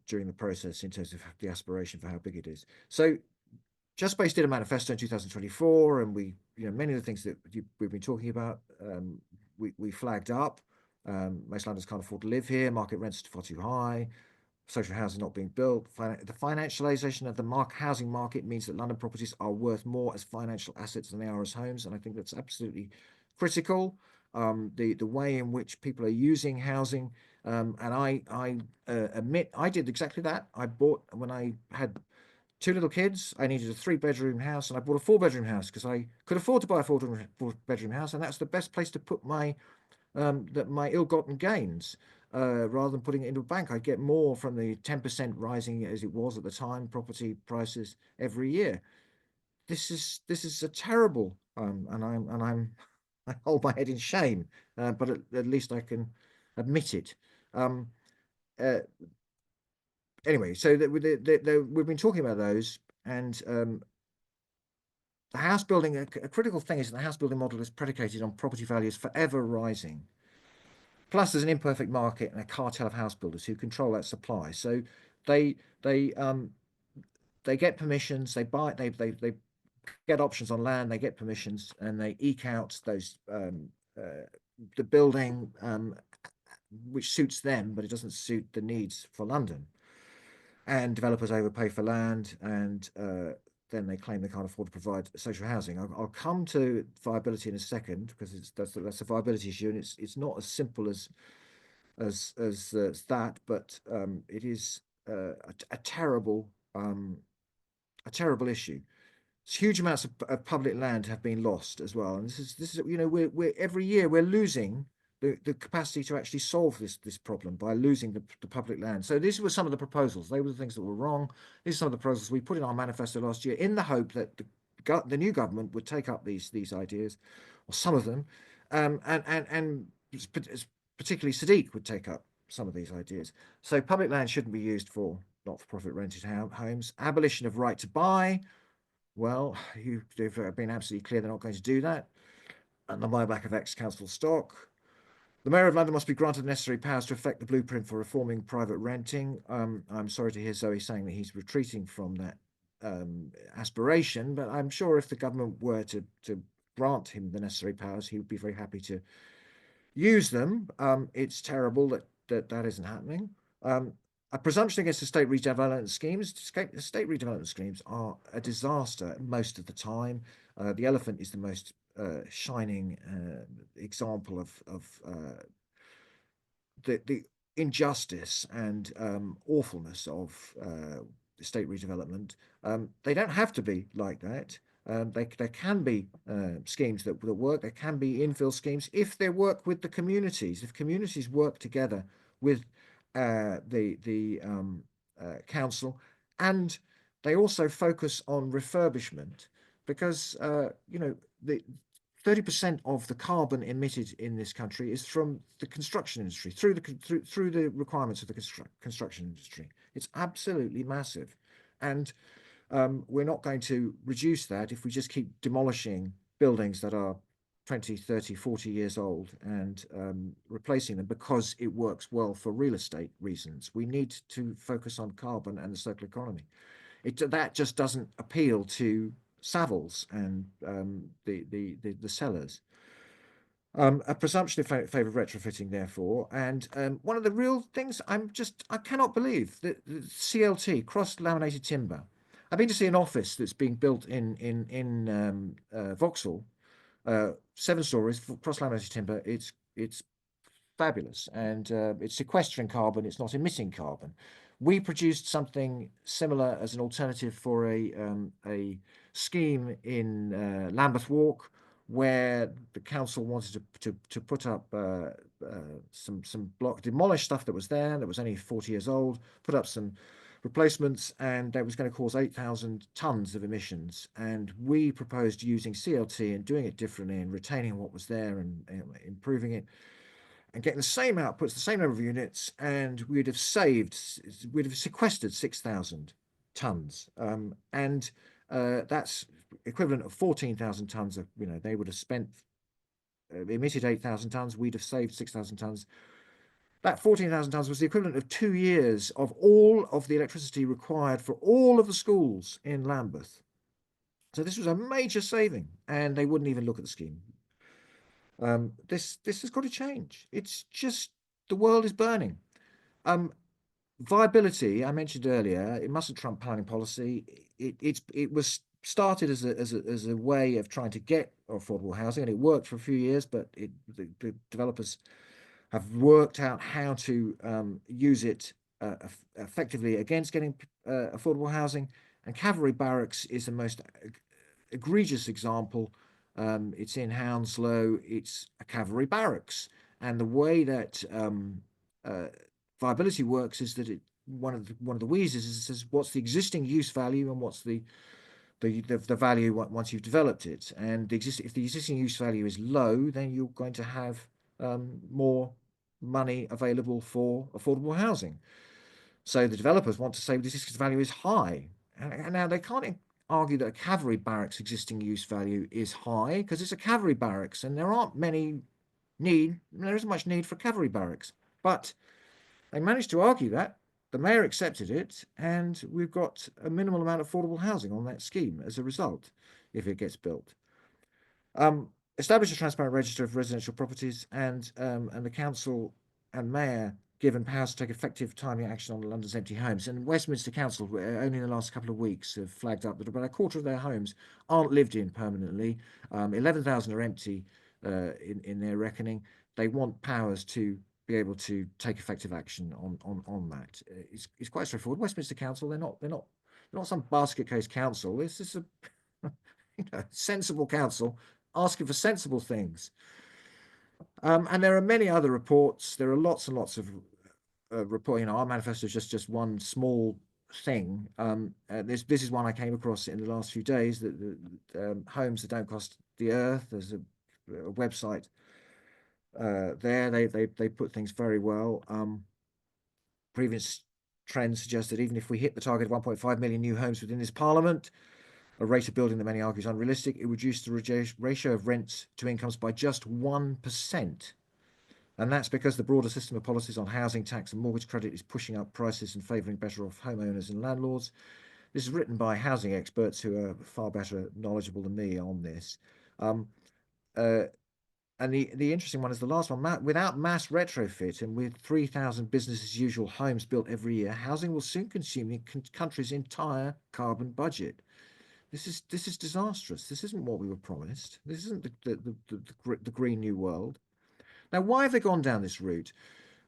during the process in terms of the aspiration for how big it is. So Just Space did a manifesto in 2024, and many of the things that we've been talking about, we flagged up. Most Londoners can't afford to live here. Market rents are far too high. social housing not being built. The financialization of the housing market means that London properties are worth more as financial assets than they are as homes, and I think that's absolutely critical. The way in which people are using housing, and I admit I did exactly that. I bought, when I had 2 little kids, I needed a 3-bedroom house, and I bought a 4-bedroom house because I could afford to buy a 4-bedroom house, and that's the best place to put my my ill-gotten gains. Rather than putting it into a bank, I get more from the 10% rising, as it was at the time, property prices every year. This is a terrible, and I hold my head in shame, but at least I can admit it. Anyway, so we've been talking about those, and the house building, a critical thing is that the house building model is predicated on property values forever rising. Plus, there's an imperfect market and a cartel of house builders who control that supply. So they get permissions, they get options on land, they get permissions, and they eke out those the building which suits them, but it doesn't suit the needs for London. And developers overpay for land, and then they claim they can't afford to provide social housing. I'll come to viability in a second, because that's a viability issue, and it's not as simple as that, but it is a terrible issue. Huge amounts of public land have been lost as well, and this is we're every year we're losing the capacity to actually solve this problem by losing the public land. So these were some of the proposals. They were the things that were wrong. These are some of the proposals we put in our manifesto last year, in the hope that the new government would take up these ideas, or some of them, and particularly Sadiq would take up some of these ideas. So public land shouldn't be used for not-for-profit rented homes. Abolition of right to buy. Well, they've been absolutely clear they're not going to do that. And the buyback of ex-council stock. The Mayor of London must be granted the necessary powers to effect the blueprint for reforming private renting. I'm sorry to hear Zoe saying that he's retreating from that aspiration, but I'm sure if the government were to grant him the necessary powers, he would be very happy to use them. It's terrible that isn't happening. A presumption against the state redevelopment schemes. State redevelopment schemes are a disaster most of the time. The elephant is the most shining example of the injustice and awfulness of state redevelopment. They don't have to be like that. There can be schemes that work. There can be infill schemes if they work with the communities. If communities work together with the council, and they also focus on refurbishment, because the 30% of the carbon emitted in this country is from the construction industry, through the requirements of the construction industry. It's absolutely massive, and we're not going to reduce that if we just keep demolishing buildings that are 20, 30, 40 years old and replacing them because it works well for real estate reasons. We need to focus on carbon and the circular economy. That just doesn't appeal to Savills and the sellers. A presumption in favour of retrofitting, therefore, and one of the real things I cannot believe that CLT, cross-laminated timber. I've been to see an office that's being built in Vauxhall, 7 stories, cross-laminated timber. It's fabulous, and it's sequestering carbon. It's not emitting carbon. We produced something similar as an alternative for a scheme in Lambeth Walk, where the council wanted to put up some block, demolish stuff that was there that was only 40 years old, put up some replacements, and that was going to cause 8,000 tons of emissions. And we proposed using CLT and doing it differently and retaining what was there and improving it, and getting the same outputs, the same number of units, and we'd have sequestered 6,000 tons. And that's equivalent of 14,000 tons of, they would have emitted 8,000 tons, we'd have saved 6,000 tons. That 14,000 tons was the equivalent of 2 years of all of the electricity required for all of the schools in Lambeth. So this was a major saving, and they wouldn't even look at the scheme. This has got to change. It's just, the world is burning. viability, I mentioned earlier, it mustn't trump planning policy. It was started as a way of trying to get affordable housing, and it worked for a few years, but the developers have worked out how to use it effectively against getting affordable housing. And Cavalry Barracks is the most egregious example. It's in Hounslow. It's a cavalry barracks, and the way that viability works is that one of the wheezes is it says what's the existing use value and what's the value once you've developed it. And if the existing use value is low, then you're going to have more money available for affordable housing. So the developers want to say the existing value is high, and now they can't argue that a cavalry barracks existing use value is high because it's a cavalry barracks and there isn't much need for cavalry barracks. But they managed to argue that, the mayor accepted it, and we've got a minimal amount of affordable housing on that scheme as a result, if it gets built. Establish a transparent register of residential properties, and the council and mayor given powers to take effective timely action on London's empty homes. And Westminster Council, only in the last couple of weeks, have flagged up that about a quarter of their homes aren't lived in permanently. 11,000 are empty in their reckoning. They want powers to be able to take effective action on that. It's quite straightforward. Westminster Council, they're not some basket case council. This is a sensible council asking for sensible things. And there are many other reports. There are lots and lots of report. Our manifesto is just one small thing. This is one I came across in the last few days. That homes that don't cost the earth. There's a website there. They put things very well. Previous trends suggest that even if we hit the target of 1.5 million new homes within this parliament, a rate of building that many argue is unrealistic, it would reduce the ratio of rents to incomes by just 1%. And that's because the broader system of policies on housing tax and mortgage credit is pushing up prices and favouring better off homeowners and landlords. This is written by housing experts who are far better knowledgeable than me on this. And the interesting one is the last one. Without mass retrofit and with 3,000 business as usual homes built every year, housing will soon consume the country's entire carbon budget. This is disastrous. This isn't what we were promised. This isn't the Green New World. Now, why have they gone down this route?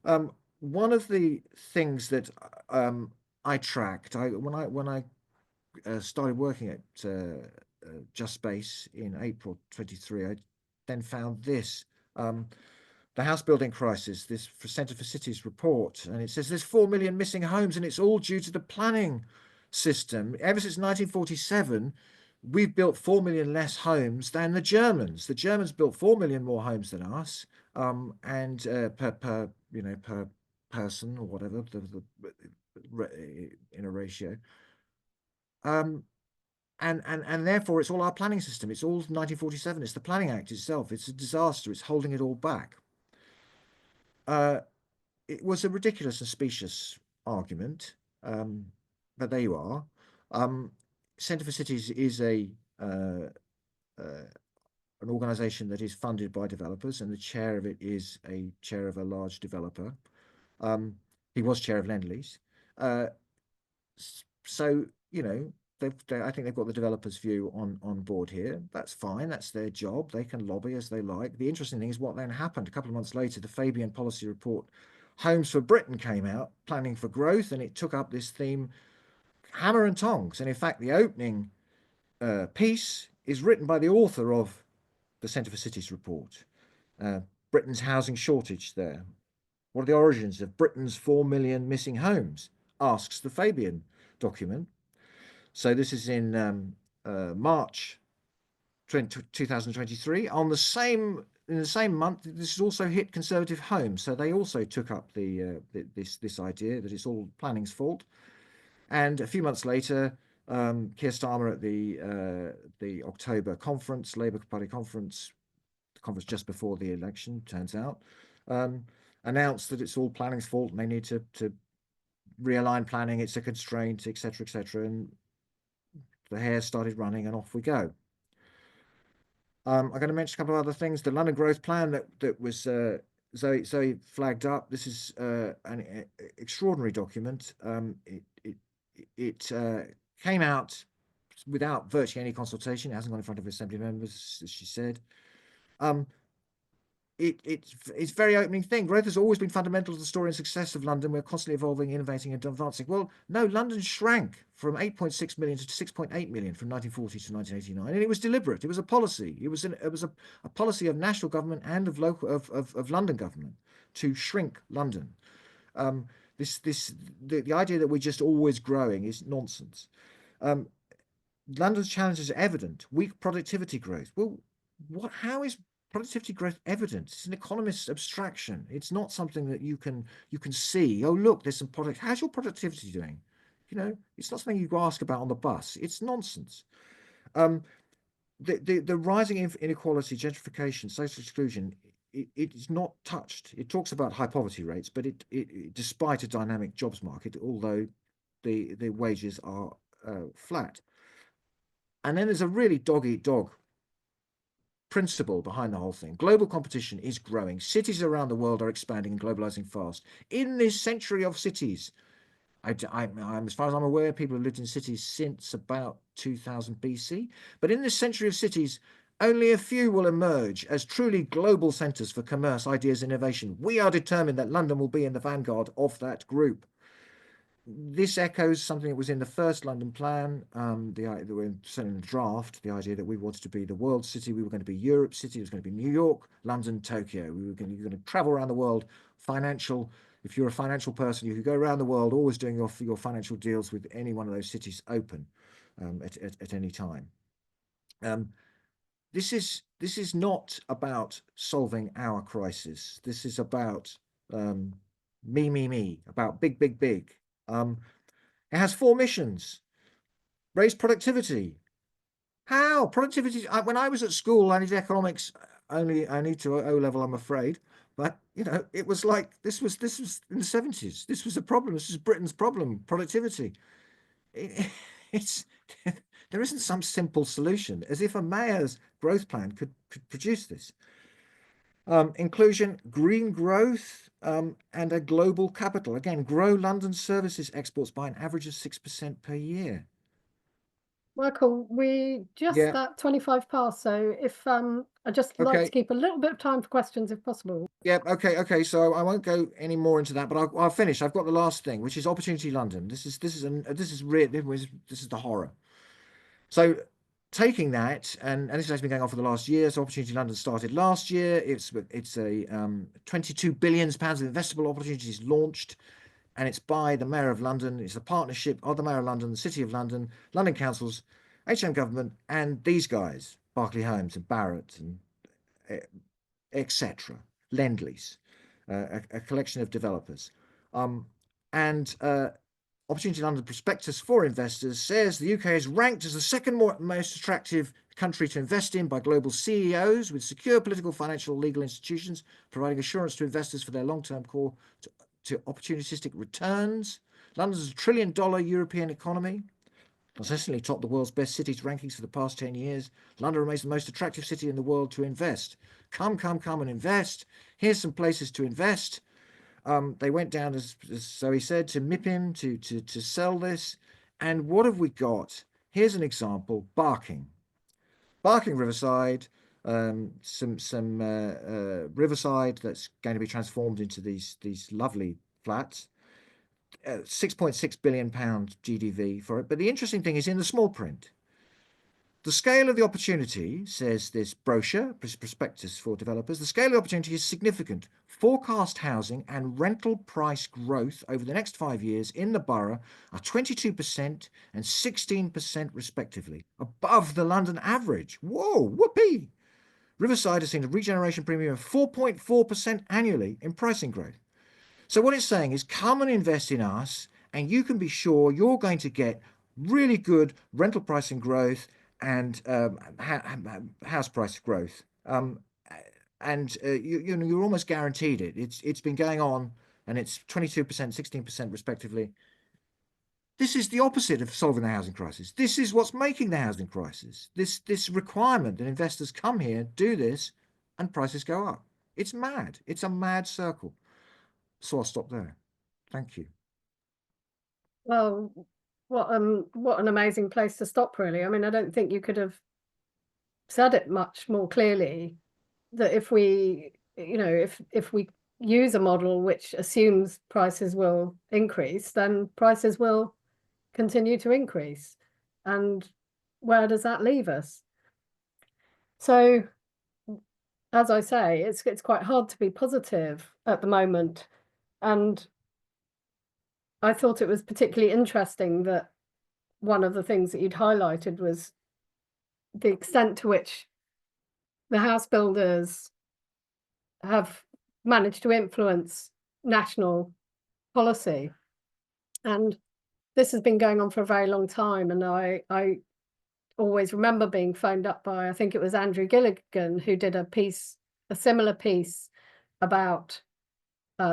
One of the things that I tracked when I started working at Just Space in April 23, I then found this. The house building crisis, this Centre for Cities report, and it says there's 4 million missing homes, and it's all due to the planning system. Ever since 1947, we've built 4 million less homes than the Germans. The Germans built 4 million more homes than us, and per person or whatever, in a ratio. And therefore it's all our planning system. It's all 1947. It's the Planning Act itself. It's a disaster. It's holding it all back. It was a ridiculous and specious argument, but there you are. Centre for Cities is an organisation that is funded by developers, and the chair of it is a chair of a large developer. He was chair of Lend-Lease. So, I think they've got the developers' view on board here. That's fine. That's their job. They can lobby as they like. The interesting thing is what then happened. A couple of months later, the Fabian policy report, Homes for Britain, came out, planning for growth, and it took up this theme hammer and tongs. And in fact, the opening piece is written by the author of the Centre for Cities report. Britain's housing shortage there. What are the origins of Britain's 4 million missing homes? Asks the Fabian document. So this is in March 2023. In the same month, this has also hit Conservative Homes. So they also took up this idea that it's all planning's fault. And a few months later, Keir Starmer at the October conference, Labour Party conference, the conference just before the election, turns out, announced that it's all planning's fault and they need to realign planning. It's a constraint, etc., etc. And the hair started running, and off we go. I'm going to mention a couple of other things. The London Growth Plan that was Zoe flagged up. This is an extraordinary document. It came out without virtually any consultation. It hasn't gone in front of Assembly members, as she said. It's very opening thing. Growth has always been fundamental to the story and success of London. We're constantly evolving, innovating, and advancing. Well, no, London shrank from 8.6 million to 6.8 million from 1940 to 1989, and it was deliberate. It was a policy. It was a policy of national government and of local of London government to shrink London. The idea that we're just always growing is nonsense. London's challenges are evident. Weak productivity growth. Well, how is productivity growth evident? It's an economist's abstraction. It's not something that you can see. Oh, look, there's some product. How's your productivity doing? You know, it's not something you ask about on the bus. It's nonsense. The rising inequality, gentrification, social exclusion, it is not touched. It talks about high poverty rates, but it despite a dynamic jobs market, although the wages are flat. And then there's a really dog-eat-dog principle behind the whole thing. Global competition is growing. Cities around the world are expanding and globalizing fast. In this century of cities, I'm, as far as I'm aware, people have lived in cities since about 2000 BC. But in this century of cities, only a few will emerge as truly global centers for commerce, ideas, innovation. We are determined that London will be in the vanguard of that group. This echoes something that was in the first London plan, certainly in the draft, the idea that we wanted to be the world city, we were going to be Europe city, it was going to be New York, London, Tokyo. You're going to travel around the world, if you're a financial person, you could go around the world always doing your financial deals with any one of those cities open at any time. This is not about solving our crisis. This is about me, about big. It has 4 missions. Raise productivity. How? Productivity. When I was at school, I needed economics only to O level, I'm afraid. But you know, it was like this was in the 70s. This was a problem. This is Britain's problem. Productivity. It's there isn't some simple solution, as if a mayor's growth plan could produce this. Inclusion, green growth, and a global capital. Again, grow London services exports by an average of 6% per year. Michael, we just at 25 past, so if I'd just like to keep a little bit of time for questions if possible. Yeah, okay. So I won't go any more into that, but I'll finish. I've got the last thing, which is Opportunity London. This is the horror. So taking that, and this has been going on for the last year. So Opportunity London started last year. It's a 22 billion pounds of investable opportunities launched, and it's by the Mayor of London. It's a partnership of the Mayor of London, the City of London, London councils, HM government, and these guys, Berkeley Homes and Barratt and etc. Lend-Lease, a collection of developers, and Opportunity London prospectus for investors says the UK is ranked as the second most attractive country to invest in by global CEOs, with secure political, financial, legal institutions providing assurance to investors for their long-term core to opportunistic returns. London's a $1 trillion European economy, consistently topped the world's best cities rankings for the past 10 years. London remains the most attractive city in the world to invest. Come and invest. Here's some places to invest. They went down, as Zoe said, to MIPIM to sell this. And what have we got? Here's an example: Barking Riverside, some Riverside that's going to be transformed into these lovely flats. 6.6 billion pound GDV for it. But the interesting thing is in the small print. The scale of the opportunity, says this brochure, prospectus for developers, the scale of the opportunity is significant. Forecast housing and rental price growth over the next 5 years in the borough are 22% and 16% respectively, above the London average. Whoa, whoopee! Riverside has seen a regeneration premium of 4.4% annually in pricing growth. So what it's saying is, come and invest in us, and you can be sure you're going to get really good rental pricing growth and house price growth, you're almost guaranteed it. It's been going on, and it's 22%, 16% respectively. This is the opposite of solving the housing crisis. This is what's making the housing crisis. This requirement that investors come here, do this, and prices go up. It's mad. It's a mad circle. So I'll stop there. Thank you. Well, what an amazing place to stop, really. I mean, I don't think you could have said it much more clearly, that if we, if we use a model which assumes prices will increase, then prices will continue to increase. And where does that leave us? So, as I say, it's quite hard to be positive at the moment. And I thought it was particularly interesting that one of the things that you'd highlighted was the extent to which the house builders have managed to influence national policy. And this has been going on for a very long time. And I always remember being phoned up by, I think it was Andrew Gilligan, who did a similar piece about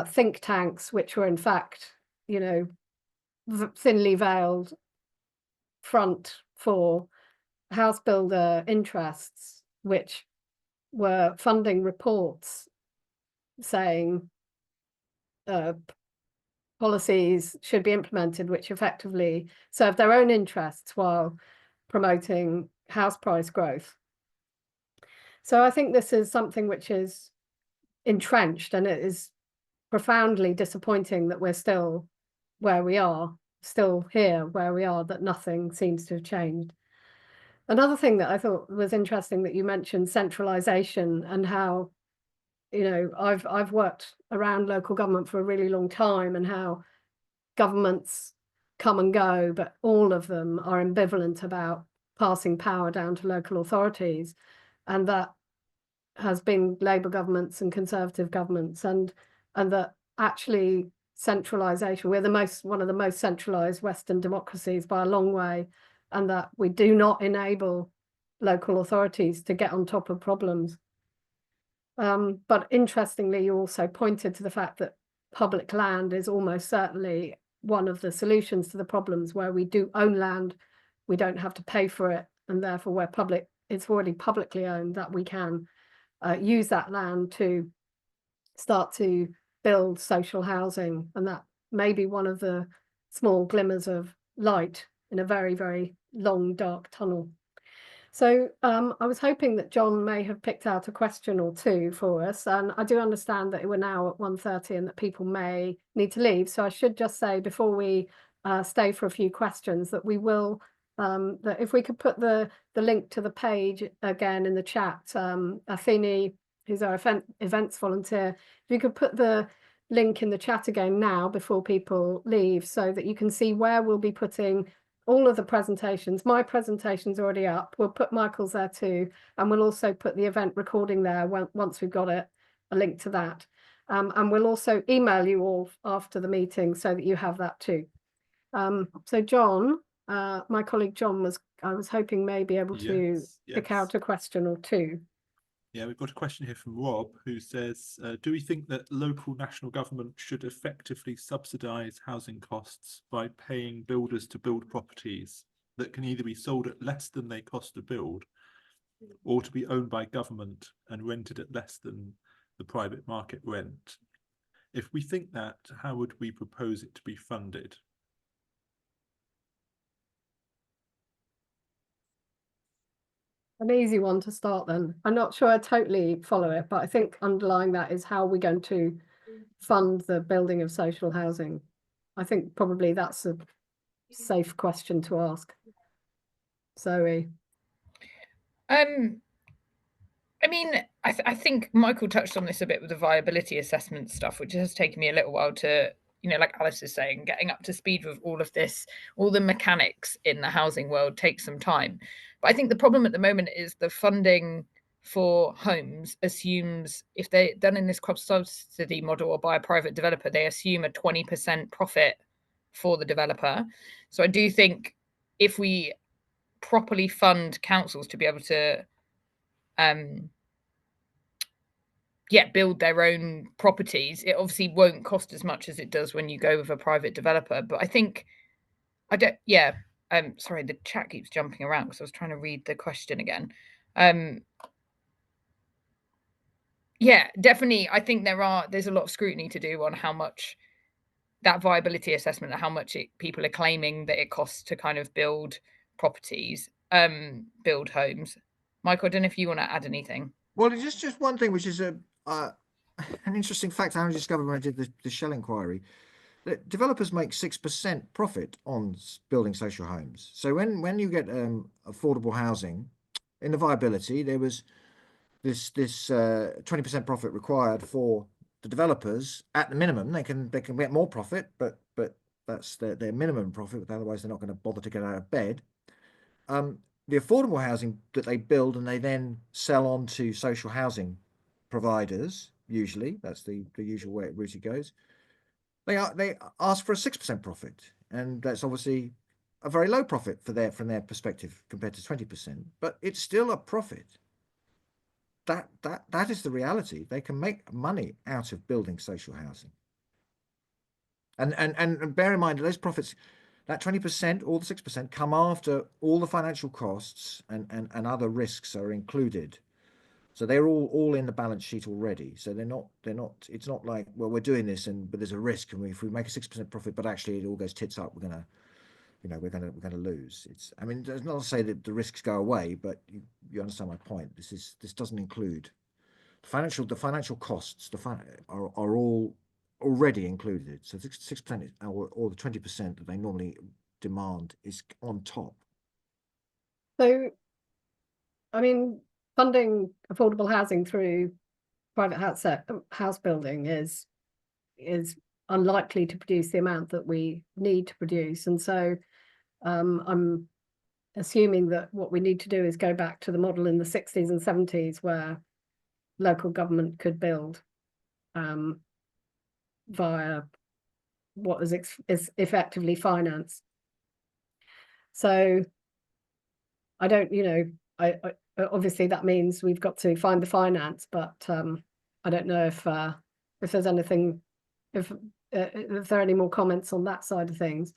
think tanks, which were in fact, thinly veiled front for house builder interests, which were funding reports saying policies should be implemented which effectively serve their own interests while promoting house price growth. So I think this is something which is entrenched, and it is profoundly disappointing that we're still where we are, still here where we are, that nothing seems to have changed. Another thing that I thought was interesting that you mentioned centralization, and how, I've worked around local government for a really long time, and how governments come and go, but all of them are ambivalent about passing power down to local authorities. And that has been Labour governments and Conservative governments, and that actually centralisation, we're one of the most centralised Western democracies by a long way, and that we do not enable local authorities to get on top of problems. But interestingly, you also pointed to the fact that public land is almost certainly one of the solutions to the problems, where we do own land, we don't have to pay for it, and therefore where it's already publicly owned, that we can use that land to start to build social housing. And that may be one of the small glimmers of light in a very, very long, dark tunnel. So I was hoping that John may have picked out a question or two for us. And I do understand that we're now at 1:30 and that people may need to leave. So I should just say, before we stay for a few questions, that we will, that if we could put the link to the page again in the chat, Athene, who's our events volunteer, if you could put the link in the chat again now before people leave, so that you can see where we'll be putting all of the presentations. My presentation's already up. We'll put Michael's there too, and we'll also put the event recording there once we've got it, a link to that. And we'll also email you all after the meeting so that you have that too. So John, my colleague John, I was hoping may be able to pick out a question or two. Yeah, we've got a question here from Rob, who says, do we think that local national government should effectively subsidise housing costs by paying builders to build properties that can either be sold at less than they cost to build, or to be owned by government and rented at less than the private market rent? If we think that, how would we propose it to be funded? An easy one to start then. I'm not sure I totally follow it, but I think underlying that is, how are we going to fund the building of social housing? I think probably that's a safe question to ask. Zoe. I mean, I think Michael touched on this a bit with the viability assessment stuff, which has taken me a little while to, like Alice is saying, getting up to speed with all of this, all the mechanics in the housing world takes some time. But I think the problem at the moment is the funding for homes assumes, if they're done in this cross subsidy model or by a private developer, they assume a 20% profit for the developer. So I do think if we properly fund councils to be able to build their own properties, it obviously won't cost as much as it does when you go with a private developer. But I think sorry, the chat keeps jumping around because I was trying to read the question again. Yeah, definitely. I think there's a lot of scrutiny to do on how much that viability assessment, how much people are claiming that it costs to kind of build properties, build homes. Michael, I don't know if you want to add anything. Well, it's just one thing, which is an interesting fact I only discovered when I did the Shell inquiry. That developers make 6% profit on building social homes. So when you get affordable housing, in the viability, there was this 20% profit required for the developers at the minimum. They can get more profit, but that's their minimum profit. Otherwise, they're not going to bother to get out of bed. The affordable housing that they build and they then sell on to social housing providers, usually that's the usual route it goes. They ask for a 6% profit, and that's obviously a very low profit from their perspective compared to 20%, but it's still a profit. That is the reality. They can make money out of building social housing. And bear in mind those profits, that 20% or the 6% come after all the financial costs and other risks are included. So they're all in the balance sheet already. So they're not, it's not like, well, we're doing this but there's a risk, and if we make a 6% profit, but actually it all goes tits up, we're gonna lose. I mean, there's not to say that the risks go away, but you understand my point. This doesn't include the financial costs, are all already included. So 6% or the 20% that they normally demand is on top. So, I mean, funding affordable housing through private house building is unlikely to produce the amount that we need to produce. And so I'm assuming that what we need to do is go back to the model in the 60s and 70s where local government could build via what is effectively finance. So I don't, I obviously that means we've got to find the finance, but I don't know if there's anything, if there are any more comments on that side of things,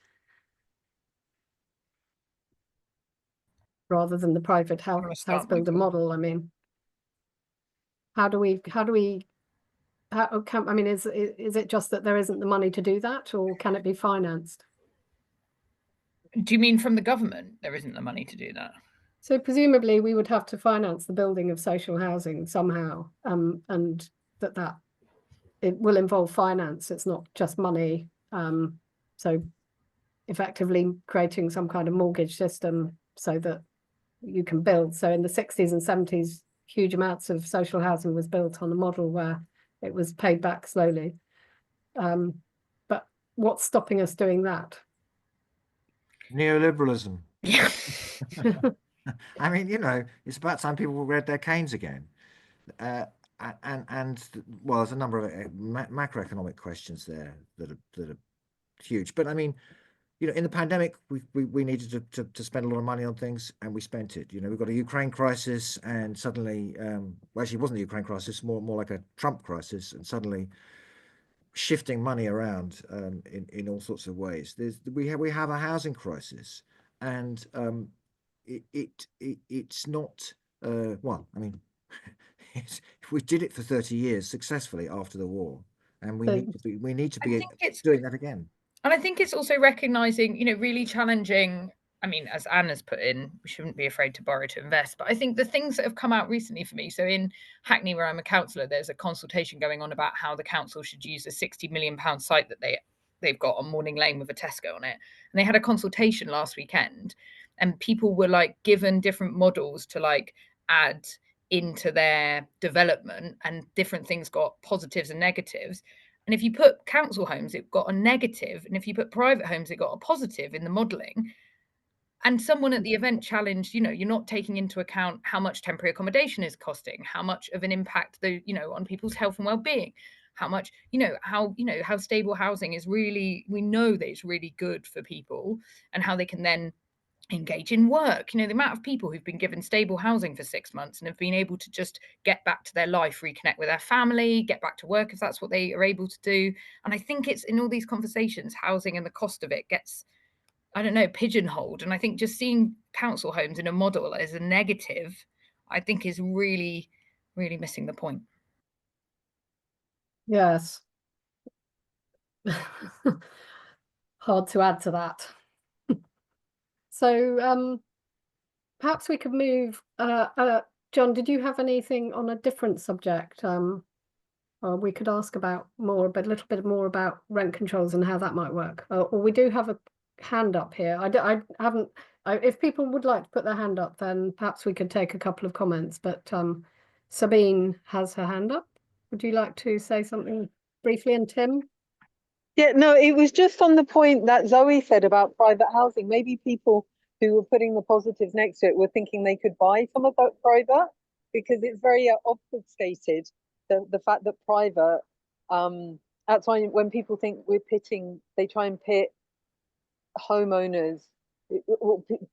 rather than the private house builder model. I mean, I mean, is it just that there isn't the money to do that, or can it be financed? Do you mean from the government there isn't the money to do that? So presumably we would have to finance the building of social housing somehow, and that it will involve finance. It's not just money. So effectively creating some kind of mortgage system so that you can build. So in the 60s and 70s, huge amounts of social housing was built on a model where it was paid back slowly. But what's stopping us doing that? Neoliberalism. Yeah. I mean, it's about time people read their Keynes again. And well, there's a number of macroeconomic questions there that are huge. But I mean, in the pandemic, we needed to spend a lot of money on things, and we spent it. We've got a Ukraine crisis, and suddenly, well, actually, it wasn't a Ukraine crisis, more like a Trump crisis, and suddenly shifting money around in all sorts of ways. We have a housing crisis, and it's not well. I mean, we did it for 30 years successfully after the war, and we need to be doing that again. And I think it's also recognizing, really challenging. I mean, as Anne has put in, we shouldn't be afraid to borrow to invest. But I think the things that have come out recently for me, so in Hackney, where I'm a councillor, there's a consultation going on about how the council should use a £60 million site that they've got on Morning Lane with a Tesco on it. And they had a consultation last weekend, and people were given different models to add into their development, and different things got positives and negatives. And if you put council homes, it got a negative. And if you put private homes, it got a positive in the modelling. And someone at the event challenged, you're not taking into account how much temporary accommodation is costing, how much of an impact on people's health and well-being, how much, how stable housing is really, we know that it's really good for people, and how they can then engage in work. The amount of people who've been given stable housing for 6 months and have been able to just get back to their life, reconnect with their family, get back to work if that's what they are able to do. And I think it's in all these conversations, housing and the cost of it gets, I don't know, pigeonholed. And I think just seeing council homes in a model as a negative, I think is really, really missing the point. Yes. Hard to add to that. So perhaps we could move. John, did you have anything on a different subject? Or we could ask about a little bit more about rent controls and how that might work. Or we do have a hand up here. I haven't. If people would like to put their hand up, then perhaps we could take a couple of comments. But Sabine has her hand up. Would you like to say something briefly? And Tim? Yeah, no, it was just on the point that Zoe said about private housing. Maybe people who were putting the positives next to it were thinking they could buy some of that private, because it's very obfuscated, the fact that private, that's why when people think we're pitting, they try and pit homeowners,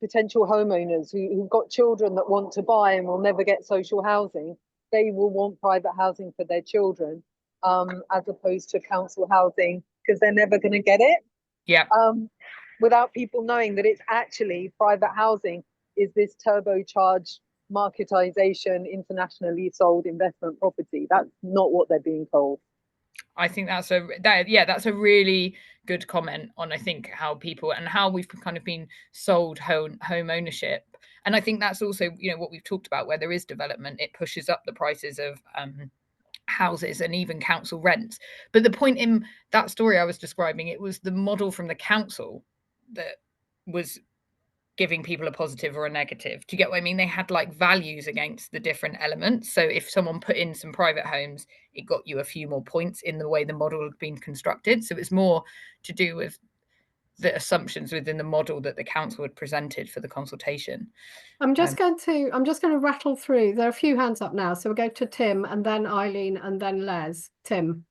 potential homeowners who've got children that want to buy and will never get social housing. They will want private housing for their children, as opposed to council housing, because they're never going to get it. Yeah. Without people knowing that it's actually private housing is this turbocharged marketization, internationally sold investment property. That's not what they're being told. I think that's a really good comment on, I think, how people and how we've kind of been sold home ownership. And I think that's also, what we've talked about, where there is development, it pushes up the prices of houses and even council rents. But the point in that story I was describing, it was the model from the council that was giving people a positive or a negative. Do you get what I mean? They had like values against the different elements. So if someone put in some private homes, it got you a few more points in the way the model had been constructed. So it's more to do with the assumptions within the model that the council had presented for the consultation. I'm just going to rattle through. There are a few hands up now. So we'll go to Tim and then Eileen and then Les. Tim.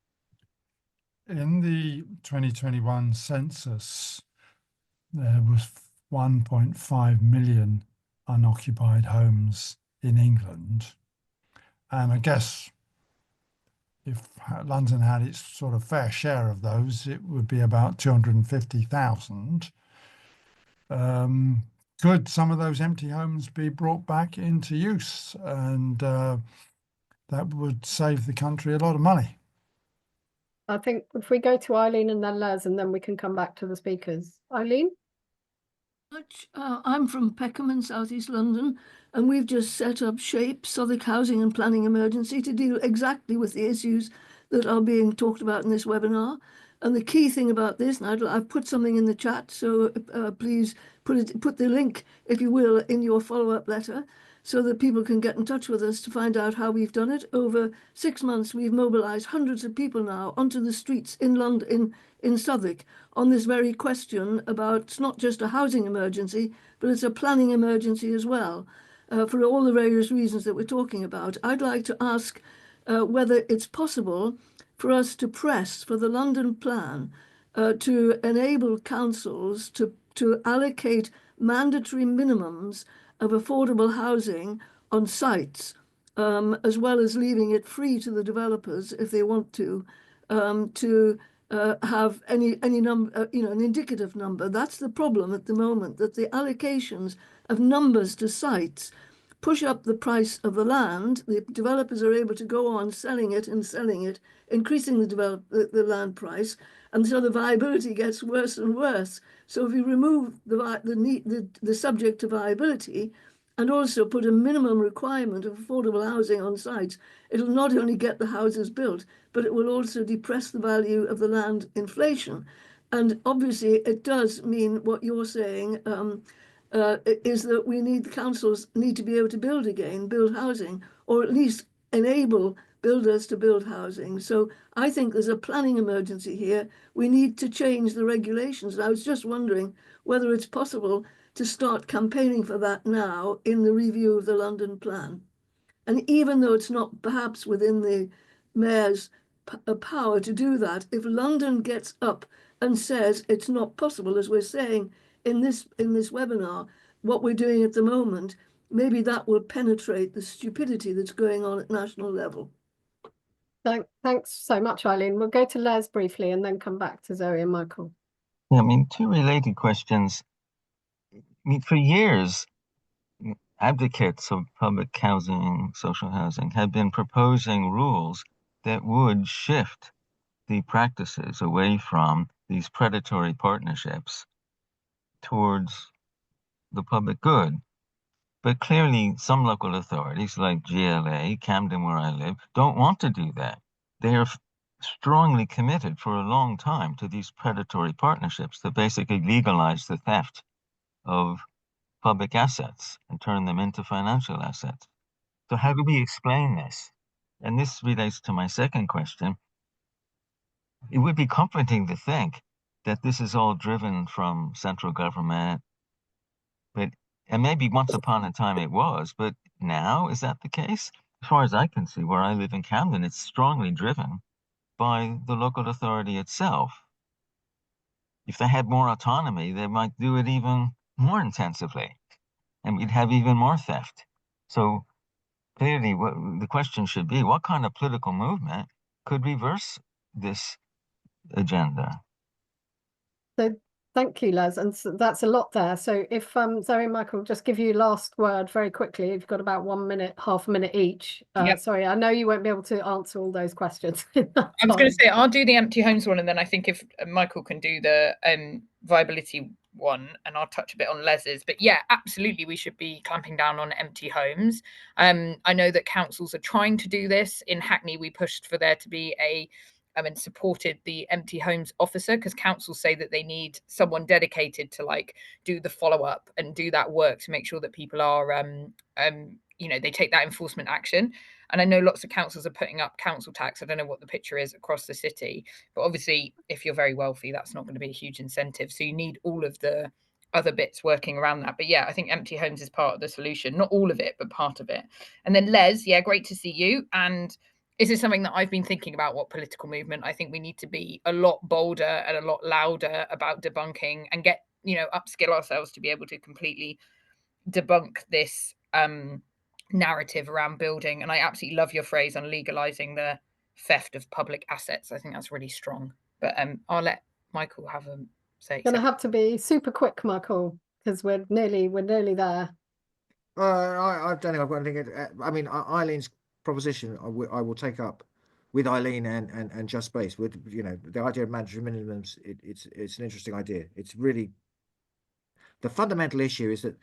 In the 2021 census, there was 1.5 million unoccupied homes in England. And I guess if London had its sort of fair share of those, it would be about 250,000. Could some of those empty homes be brought back into use? And that would save the country a lot of money. I think if we go to Eileen and then Les, and then we can come back to the speakers. Eileen? I'm from Peckham in South East London, and we've just set up SHAPE, Southwark Housing and Planning Emergency, to deal exactly with the issues that are being talked about in this webinar. And the key thing about this, and I've put something in the chat, so please put the link, if you will, in your follow-up letter, so that people can get in touch with us to find out how we've done it. Over 6 months, we've mobilised hundreds of people now onto the streets in London, in Southwark, on this very question about it's not just a housing emergency, but it's a planning emergency as well, for all the various reasons that we're talking about. I'd like to ask whether it's possible for us to press for the London plan to enable councils to allocate mandatory minimums of affordable housing on sites, as well as leaving it free to the developers if they want to have any number, an indicative number. That's the problem at the moment, that the allocations of numbers to sites push up the price of the land. The developers are able to go on selling it, increasing the land price, and so the viability gets worse and worse. So if you remove the subject to viability, and also put a minimum requirement of affordable housing on sites, it'll not only get the houses built, but it will also depress the value of the land inflation. And obviously it does mean what you're saying, is that the councils need to be able to build housing, or at least enable builders to build housing. So I think there's a planning emergency here. We need to change the regulations. And I was just wondering whether it's possible to start campaigning for that now in the review of the London plan. And even though it's not perhaps within the mayor's power to do that, if London gets up and says it's not possible, as we're saying in this webinar, what we're doing at the moment, maybe that will penetrate the stupidity that's going on at national level. Thanks so much, Eileen. We'll go to Les briefly and then come back to Zoe and Michael. Yeah, I mean, two related questions. I mean, for years, advocates of public housing, social housing, have been proposing rules that would shift the practices away from these predatory partnerships towards the public good. But clearly, some local authorities like GLA, Camden, where I live, don't want to do that. They are strongly committed for a long time to these predatory partnerships that basically legalize the theft of public assets and turn them into financial assets. So how do we explain this? And this relates to my second question. It would be comforting to think that this is all driven from central government, and maybe once upon a time it was, but now, is that the case? As far as I can see, where I live in Camden, it's strongly driven by the local authority itself. If they had more autonomy, they might do it even more intensively, and we'd have even more theft. So clearly, the question should be, what kind of political movement could reverse this agenda? So thank you, Les, and so that's a lot there. So if Zoe and Michael just give you last word very quickly, you've got about 1 minute, half a minute each. Yep. Sorry, I know you won't be able to answer all those questions. I was going to say, I'll do the empty homes one, and then I think if Michael can do the viability one, and I'll touch a bit on Les's. But yeah, absolutely, we should be clamping down on empty homes. I know that councils are trying to do this. In Hackney, we pushed for there to be and supported the empty homes officer, because councils say that they need someone dedicated to like do the follow-up and do that work to make sure that people are they take that enforcement action. And I know lots of councils are putting up council tax. I don't know what the picture is across the city, but obviously if you're very wealthy, that's not going to be a huge incentive. So you need all of the other bits working around that. But yeah, I think empty homes is part of the solution, not all of it, but part of it. And then Les, yeah, great to see you. And this is something that I've been thinking about, what political movement. I think we need to be a lot bolder and a lot louder about debunking and get, upskill ourselves to be able to completely debunk this narrative around building. And I absolutely love your phrase on legalizing the theft of public assets. I think that's really strong. But I'll let Michael have a say. Gonna have to be super quick, Michael, because we're nearly there. I don't think I've got anything. I mean, Eileen's proposition, I will take up with Eileen and Just Space. With the idea of mandatory minimums, it's an interesting idea. It's really the fundamental issue is that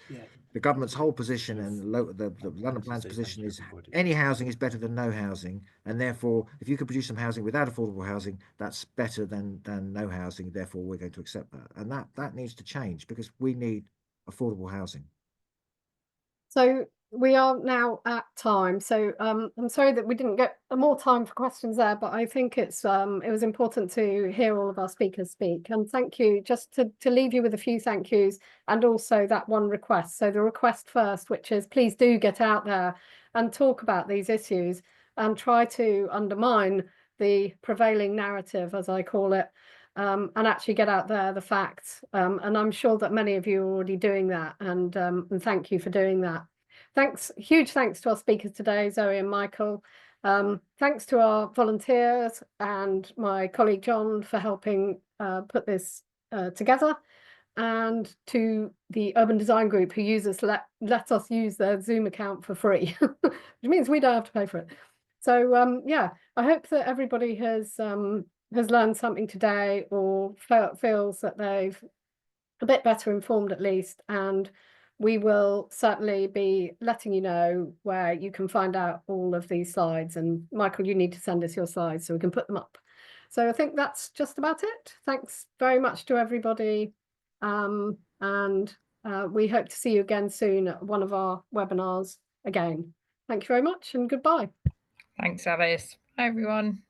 the government's whole position and the London Plan's position is any housing is better than no housing, and therefore, if you can produce some housing without affordable housing, that's better than no housing. Therefore, we're going to accept that, and that needs to change because we need affordable housing. So we are now at time. So I'm sorry that we didn't get more time for questions there, but I think it was important to hear all of our speakers speak. And thank you, just to leave you with a few thank yous and also that one request. So the request first, which is please do get out there and talk about these issues and try to undermine the prevailing narrative, as I call it, and actually get out there the facts. And I'm sure that many of you are already doing that. And thank you for doing that. Huge thanks to our speakers today, Zoe and Michael. Thanks to our volunteers and my colleague John for helping put this together, and to the Urban Design Group who let us use their Zoom account for free, which means we don't have to pay for it. So yeah, I hope that everybody has learned something today, or feels that they've a bit better informed at least, and we will certainly be letting you know where you can find out all of these slides. And Michael, you need to send us your slides so we can put them up. So I think that's just about it. Thanks very much to everybody. And we hope to see you again soon at one of our webinars again. Thank you very much and goodbye. Thanks, Alice. Hi, everyone.